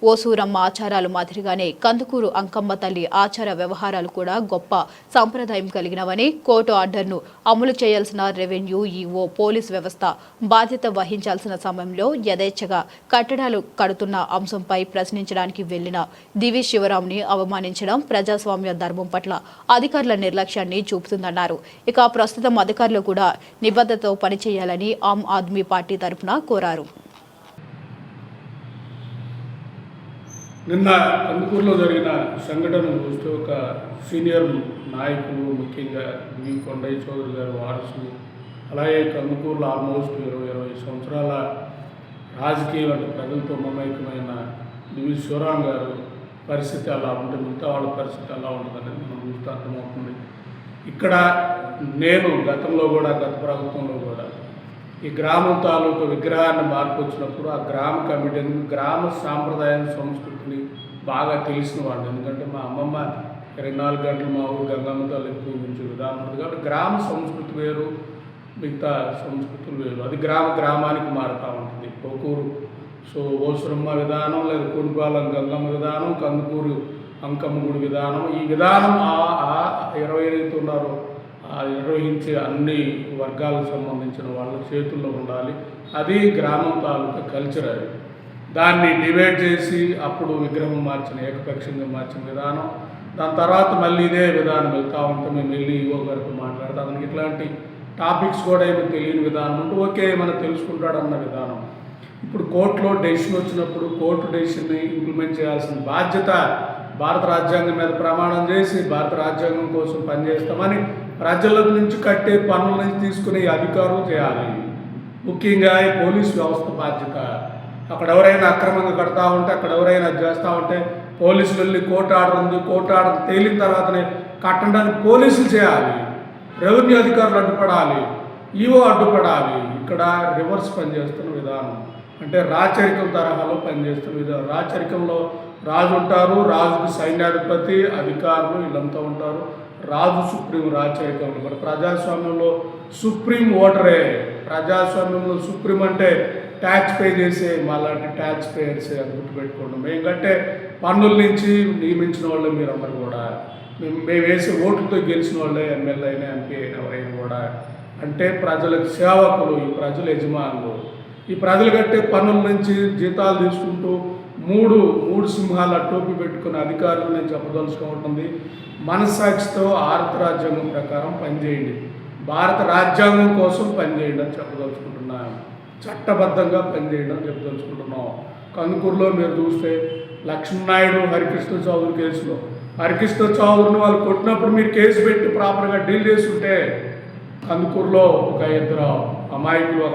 ఓసూరమ్మ ఆచారాలు మాదిరిగానే కందుకూరు అంకమ్మ తల్లి ఆచార వ్యవహారాలు కూడా గొప్ప సంప్రదాయం కలిగినవని, కోర్టు ఆర్డర్ను అమలు చేయాల్సిన రెవెన్యూ, ఈఓ, పోలీస్ వ్యవస్థ బాధ్యత వహించాల్సిన సమయంలో యథేచ్ఛగా కట్టడాలు కడుతున్న అంశంపై ప్రశ్నించడానికి వెళ్లిన దివి శివరాంని అవమానించడం ప్రజాస్వామ్య ధర్మం పట్ల అధికారుల నిర్లక్ష్యాన్ని చూపుతుందన్నారు. ఇక ప్రస్తుతం అధికారులు కూడా నిబద్ధతతో పనిచేయాలని ఆమ్ ఆద్మీ పార్టీ తరఫున కోరారు. నిన్న కందుకూరులో జరిగిన సంఘటన చూస్తే ఒక సీనియర్ నాయకులు, ముఖ్యంగా వి కొండయ్య చౌదరి గారు వారసులు, అలాగే కందుకూరులో ఆల్మోస్ట్ 20 సంవత్సరాల రాజకీయ ప్రజలతో మమైకమైన దివి శివరాం గారు పరిస్థితి అలా ఉంటే మిగతా వాళ్ళ పరిస్థితి అలా ఉంటుందని మనం చూస్తే అర్థమవుతుంది. ఇక్కడ నేను గతంలో కూడా, గత ప్రభుత్వంలో కూడా ఈ గ్రామం తాలూకు విగ్రహాన్ని మార్పు వచ్చినప్పుడు ఆ గ్రామ కమిటీని, గ్రామ సాంప్రదాయం, సంస్కృతిని బాగా తెలిసిన వాళ్ళు. ఎందుకంటే మా అమ్మమ్మ 24 గంటలు మా ఊరు గంగమ్మ తల్లి పూజించే విధానం ఉంది కాబట్టి గ్రామ సంస్కృతి వేరు, మిగతా సంస్కృతులు వేరు. అది గ్రామానికి మారుతూ ఉంటుంది. పోకూరు ఓసురమ్మ విధానం, లేదా కోడిపాలెం గంగమ్మ విధానం, కందుకూరు అంకమ్మ గుడి విధానం, ఈ విధానం 28 ఉన్నారో నిర్వహించే అన్ని వర్గాలకు సంబంధించిన వాళ్ళ చేతుల్లో ఉండాలి. అది గ్రామం తాలూకా కల్చర్. అది దాన్ని డివైడ్ చేసి అప్పుడు విగ్రహం మార్చిన, ఏకపక్షంగా మార్చిన విధానం, దాని తర్వాత మళ్ళీ ఇదే విధానం వెళ్తూ ఉంటే మేము వెళ్ళి ఈవో గారితో మాట్లాడితే అతనికి ఇట్లాంటి టాపిక్స్ కూడా ఏమీ తెలియని విధానం ఉంటే ఓకే ఏమైనా తెలుసుకుంటాడన్న విధానం. ఇప్పుడు కోర్టులో డెసిషన్ వచ్చినప్పుడు కోర్టు డెసిషన్ని ఇంప్లిమెంట్ చేయాల్సిన బాధ్యత భారత రాజ్యాంగం మీద ప్రమాణం చేసి భారత రాజ్యాంగం కోసం పనిచేస్తామని ప్రజల నుంచి కట్టే పన్నుల నుంచి తీసుకునే అధికారులు చేయాలి. ముఖ్యంగా ఈ పోలీస్ వ్యవస్థ బాధ్యత. అక్కడ ఎవరైనా అక్రమంగా కడతా ఉంటే, అక్కడ ఎవరైనా చేస్తూ ఉంటే పోలీసులు వెళ్ళి కోర్టు ఆర్డర్ ఉంది, కోర్టు ఆర్డర్ తేలిన తర్వాతనే కట్టడానికి పోలీసులు చేయాలి. రెవెన్యూ అధికారులు అడ్డుపడాలి, ఈవో అడ్డుపడాలి. ఇక్కడ రివర్స్ పనిచేస్తున్న విధానం అంటే రాచరికం తరహాలో పనిచేస్తున్న విధానం. రాచరికంలో రాజు ఉంటారు, రాజుకి సైన్యాధిపతి, అధికారులు వీళ్ళంతా ఉంటారు. రాజు సుప్రీం రాచరికంలో. మరి ప్రజాస్వామ్యంలో సుప్రీం ఓటరే. ప్రజాస్వామ్యంలో సుప్రీం అంటే ట్యాక్స్ పే చేసే మాలాంటి ట్యాక్స్ పేయర్సే, అది గుర్తుపెట్టుకోండి. మేము కట్టే పన్నుల నుంచి నియమించిన వాళ్ళే మీరందరూ కూడా. మేము వేసే ఓట్లతో గెలిచిన వాళ్ళే ఎమ్మెల్యే అయినా, ఎంపీ అయినా, ఎవరైనా కూడా. అంటే ప్రజలకు సేవకులు, ఈ ప్రజల యజమానులు. ఈ ప్రజలు కట్టే పన్నుల నుంచి జీతాలు తీసుకుంటూ మూడు సింహాల టోపీ పెట్టుకున్న అధికారులు నేను చెప్పదలుచుకుంటుంది. మనస్సాక్షితో భారత రాజ్యాంగం ప్రకారం పనిచేయండి, భారత రాజ్యాంగం కోసం పనిచేయండి అని చెప్పదలుచుకుంటున్నాను. చట్టబద్ధంగా పనిచేయండి అని చెప్పదలుచుకుంటున్నాం. కందుకూరులో మీరు చూస్తే లక్ష్మీనాయుడు హరికృష్ణ చౌదరి కేసులో హరికృష్ణ చౌదరిని వాళ్ళు కొట్టినప్పుడు మీరు కేసు పెట్టి ప్రాపర్గా డీల్ చేస్తుంటే కందుకూరులో ఒక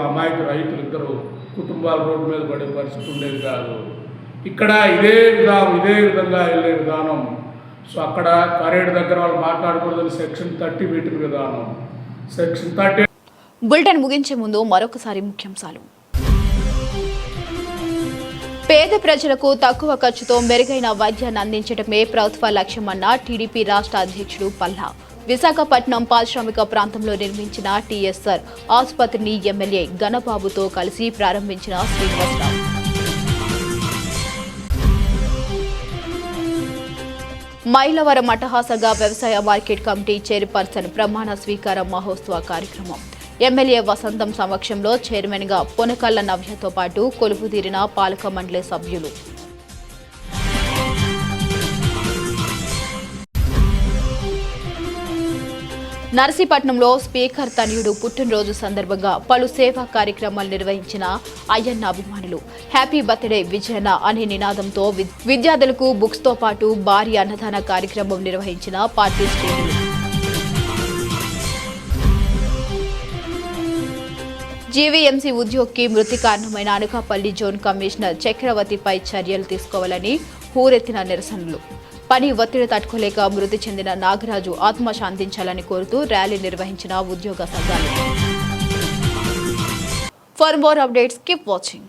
అమాయకు రైతులు ఇద్దరు కుటుంబాల రోడ్డు మీద పడే పరిస్థితి ఉండేది కాదు. ఇక్కడ ఇదే విధంగా వెళ్ళే విధానం. సో అక్కడ పరేడ్ దగ్గర వాళ్ళు మాట్లాడకూడదని సెక్షన్ 30 పెట్టిన విధానం. సెక్షన్ 30. బులెటిన్ ముగించే ముందు మరొకసారి ముఖ్యాంశాలు. పేద ప్రజలకు తక్కువ ఖర్చుతో మెరుగైన వైద్యాన్ని అందించడమే ప్రభుత్వ లక్ష్యమన్న టీడీపీ రాష్ట్ర అధ్యక్షుడు పల్లా. విశాఖపట్నం పారిశ్రామిక ప్రాంతంలో నిర్మించిన టీఎస్ఆర్ ఆసుపత్రిని ఎమ్మెల్యే గణబాబుతో కలిసి ప్రారంభించిన శ్రీనివాసరావు. మైలవరం అట్టహాసంగా వ్యవసాయ మార్కెట్ కమిటీ చైర్పర్సన్ ప్రమాణ స్వీకార మహోత్సవ కార్యక్రమం. ఎమ్మెల్యే వసంతం సమక్షంలో చైర్మన్గా పొనకళ్ల నవ్యతో పాటు కొలువుదీరిన పాలక మండలి సభ్యులు. నర్సీపట్నంలో స్పీకర్ తనయుడు పుట్టినరోజు సందర్భంగా పలు సేవా కార్యక్రమాలు నిర్వహించిన అయ్యన్న అభిమానులు. హ్యాపీ బర్త్డే విజయన్న అనే నినాదంతో విద్యార్థులకు బుక్స్ తో పాటు భారీ అన్నదాన కార్యక్రమం నిర్వహించిన పార్టీ శ్రేణులు. జీవీఎంసీ ఉద్యోగికి మృతి కారణమైన అనకాపల్లి జోన్ కమిషనర్ చక్రవర్తిపై చర్యలు తీసుకోవాలని హూరెత్తిన నిరసనలు. పని ఒత్తిడి తట్టుకోలేక మృతి చెందిన నాగరాజు ఆత్మశాంతించాలని కోరుతూ ర్యాలీ నిర్వహించిన ఉద్యోగ సంఘాలు. For more updates keep watching.